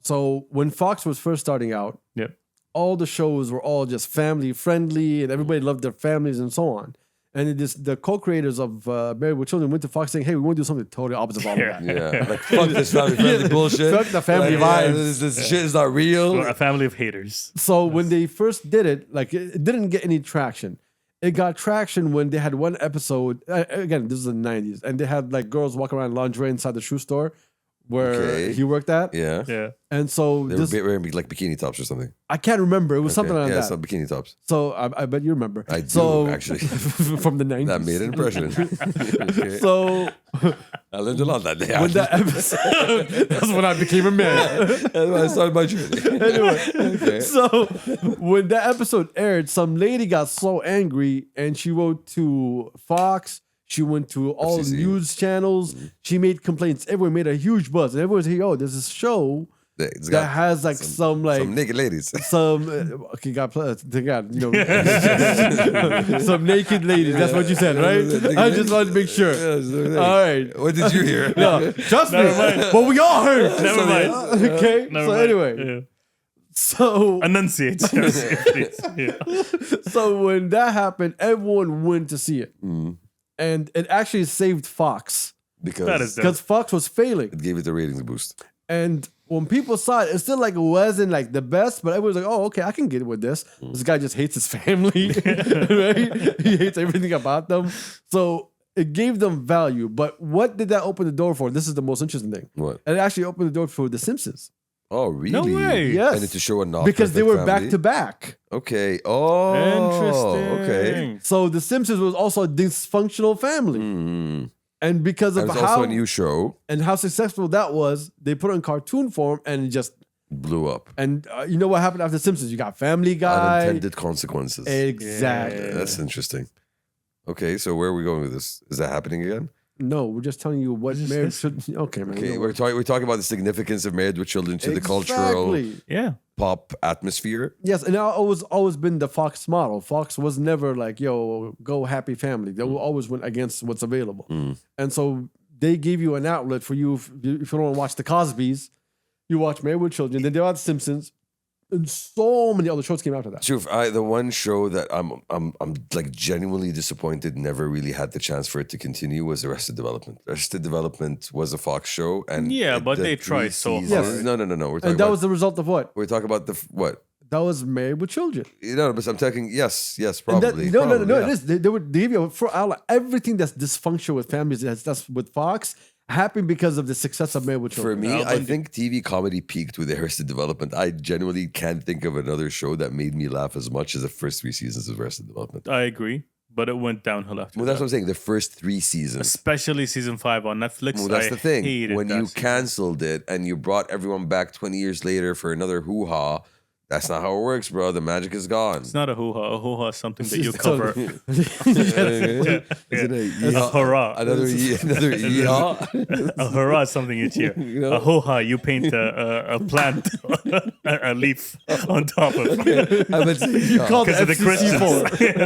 so when Fox was first starting out, Yep. all the shows were all just family friendly, and everybody loved their families and so on. And the co-creators of Married with Children went to Fox saying, "Hey, we want to do something totally opposite of all of that." Yeah. Like, fuck this family friendly bullshit. Fuck the family Like, vibes. This shit is not real. A family of haters. So when they first did it, like it didn't get any traction. It got traction when they had one episode. Again, this is the 90s, and they had like girls walking around in lingerie inside the shoe store where Okay. he worked at. Yeah. And so They this, were wearing like bikini tops or something. I can't remember. It was something Okay. like Yeah, that. some bikini tops. So I bet you remember. I do, so, actually. from the 90s. That made an impression. Okay. So I learned a lot that day. when that episode, that's when I became a man. That's when I started my journey. Anyway, Okay. so when that episode aired, some lady got so angry and she wrote to Fox. She went to all FCC. news channels. She made complaints. Everyone made a huge buzz. And everyone's like, "Oh, there's this show It's that got has like some naked ladies. okay, they got some naked ladies. That's what you said, right? I just wanted to make sure. All right. What did you hear? No, trust me. Never mind. But we all heard. Never mind. Okay. Never So mind. anyway, Yeah. so Enunciate. Please. Yeah. so when that happened, everyone went to see it, Mm. and it actually saved Fox Because That is because Fox was failing. it gave it the ratings boost. And when people saw it, it still like wasn't like the best, but everyone's like, "Oh, okay, I can get with this." This guy just hates his family, right? He hates everything about them. So it gave them value. But what did that open the door for? This is the most interesting thing. What? It actually opened the door for The Simpsons. Oh, really? No way. Yes. And to show a not Because they were perfect back family? to back. Okay. Oh. Interesting. Okay. So The Simpsons was also a dysfunctional family. Mm. And because And of it's also how a new show. and how successful that was, they put it in cartoon form and it just Blew up. and you know what happened after Simpsons? You got Family Guy. Unintended consequences. Exactly. Yeah. That's interesting. Okay, so where are we going with this? Is that happening again? No, we're just telling you what This is marriage history. should. Okay, man. Okay, you know we're what? talking about the significance of Married with Children to the cultural Exactly. Yeah. pop atmosphere. Yes, and I always been the Fox model. Fox was never like, yo, go happy family. They always went against what's available. And so they gave you an outlet for you if you don't want to watch the Cosbys, you watch Married with Children. Then there are the Simpsons, and so many other shows came after that. Shuf, the one show that I'm like genuinely disappointed never really had the chance for it to continue was Arrested Development. Arrested Development was a Fox show, and Yeah, but the they 3 tried so seasons- hard. No. We're talking And that about, was the result of what? we're talking about what? That was Married with Children. No, but I'm talking. Yes, And probably. no, probably, it yeah. is. They would give you for everything that's dysfunctional with families. That's with Fox happened because of the success of Married with For Children. me, Al I Bundy. think TV comedy peaked with Arrested Development. I genuinely can't think of another show that made me laugh as much as the first 3 seasons of Arrested Development. I agree, but it went downhill after Well, that's that. what I'm saying. The first 3 seasons. Especially season 5 on Netflix. Well, that's I the thing. hated When that you season. canceled it and you brought everyone back 20 years later for another hoo-ha, that's not how it works, bro. The magic is gone. It's not a hoo-ha. A hoo-ha is something that you So- cover. Isn't it a A hurrah. Another yeehaw. A hurrah is something you cheer. You know? A hoo-ha, you paint a plant, a leaf on top of. I would say You called the Because of the FCC for it.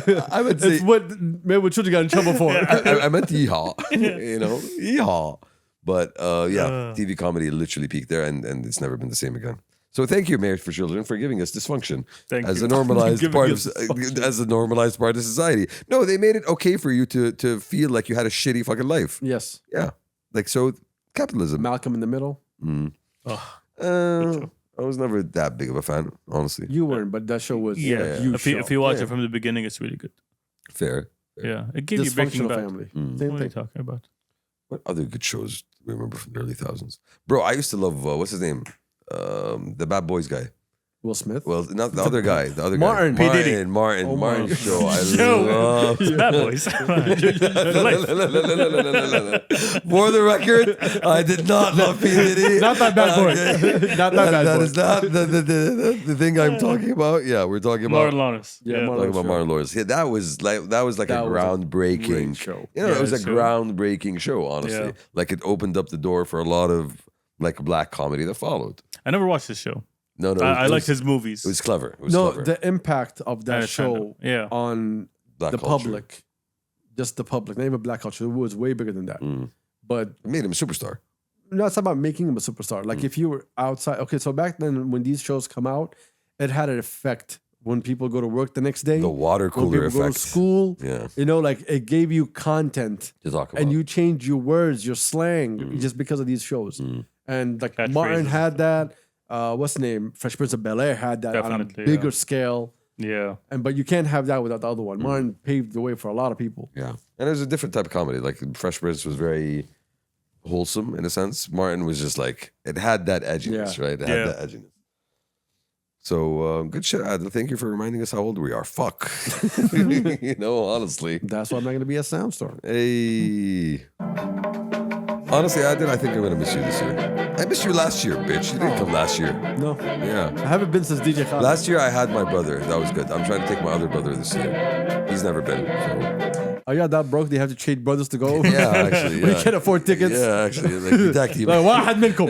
okay. I would say It's what Married with Children got in trouble for. I meant yeehaw. You know, yeehaw. But yeah, TV comedy literally peaked there, and it's never been the same again. So thank you, Married for Children, for giving us dysfunction Thank as you. a normalized Giving part us of dysfunction. as a normalized part of society. No, they made it okay for you to feel like you had a shitty fucking life. Yes. Yeah, like so capitalism. Malcolm in the Middle. I was never that big of a fan, honestly. You weren't, but that show was Yeah, a huge if you show. watch Yeah. it from the beginning, it's really good. Fair. Yeah, it gave you Breaking Dysfunctional Bad. family. Mm. Same What are you thing. talking about? What other good shows do we remember from the early thousands? Bro, I used to love what's his name, the Bad Boys guy. Will Smith. Well, not the other guy. The other Martin. guy. P. Diddy. Martin. Oh, Martin my show. I Yo. love. Bad Boys. For the record, I did not love P. Diddy. Not that bad boy. Okay. Not that bad That boy. is not the thing I'm talking about. Yeah, we're talking about Martin Lawrence. Yeah, Yeah, Martin talking about show. Martin Lawrence. Yeah, that was like That a was a groundbreaking great show. You know, Yeah, it was a so- groundbreaking show. Honestly, Yeah. like it opened up the door for a lot of like black comedy that followed. I never watched this show. No, I it liked was, his movies. It was clever. It was No, clever. the impact of that Understand show it. Yeah. on Black the culture. public, just the public, not even black culture, it was way bigger than that. Mm. But It made him a superstar. no, it's about making him a superstar. Like if you were outside, okay, so back then when these shows come out, it had an effect when people go to work the next day, The water when cooler people go effect. to school. Yeah, You know, like it gave you content to talk about. and you change your words, your slang, just because of these shows. And like Catchphrases. Martin had that. What's the name? Fresh Prince of Bel Air had that Definitely, on a bigger yeah. scale. Yeah. But you can't have that without the other one. Martin paved the way for a lot of people. Yeah, and it was a different type of comedy. Like Fresh Prince was very wholesome in a sense. Martin was just like it had that edginess, Yeah. right? It Yeah. had that edginess. So good shit, Adil. Thank you for reminding us how old we are. Fuck, you know, honestly. That's why I'm not going to be a sound star. Hey. Honestly, I think I'm gonna miss you this year. I missed you last year, bitch. You didn't come last year. No, Yeah. I haven't been since DJ Khaled. Last year I had my brother. That was good. I'm trying to take my other brother this year. He's never been. So. Are you that broke? They have to trade brothers to go. Yeah, actually. we Yeah. can't afford tickets. Yeah, actually. Like, tag team. Like, واحد منكم.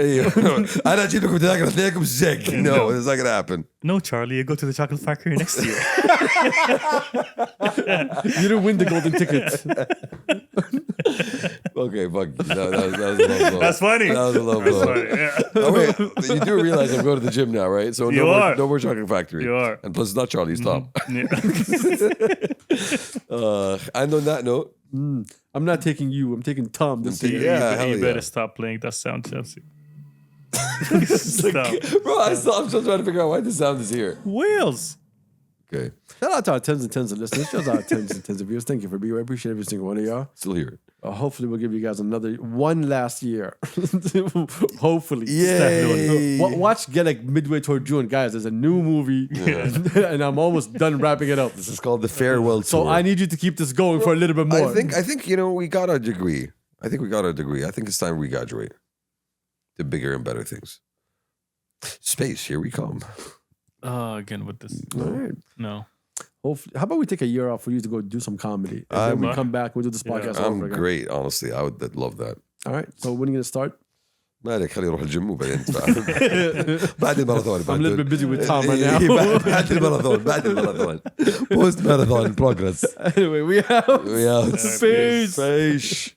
انا اجيب لكم تذاكر اثنينكم زق. No, it's not gonna happen. No, Charlie, you go to the chocolate factory next year. You didn't win the golden ticket. Okay, fuck. That was a low blow. That's funny. That was a low blow. Sorry, yeah. Oh, wait, you do realize I'm going to the gym now, right? So You are. no more chocolate factory. You are. And plus, it's not Charlie's top. Yeah. And on that note, I'm not taking you. I'm taking Tom this taking- year. Yeah, hell you yeah. better stop playing that sound, Chelsea. Stop. bro, I'm still trying to figure out why the sound is here. Wales. Okay, Shout out to our tens and tens of listeners. Shout out to our tens and tens of viewers. Thank you for being here. I appreciate every single one of y'all. still here. Hopefully, we'll give you guys one last year. Hopefully. Yay! Watch get like midway toward June, guys. There's a new movie, and I'm almost done wrapping it up. This is called the farewell tour. So I need you to keep this going for a little bit more. I think you know we got our degree. I think we got our degree. I think it's time we graduate to bigger and better things. Space, here we come. Again with this. All right. No. Hopefully, how about we take a year off for you to go do some comedy, and then we come back, we do this podcast all I'm over again. great, honestly. I would love that. All right, so when are you gonna start? مالك خليني اروح الجيم وبعدين بعد الماراثون I'm a little bit busy with Tom right now. بعد الماراثون post marathon progress. Anyway, we out. We out. Peace. Peace.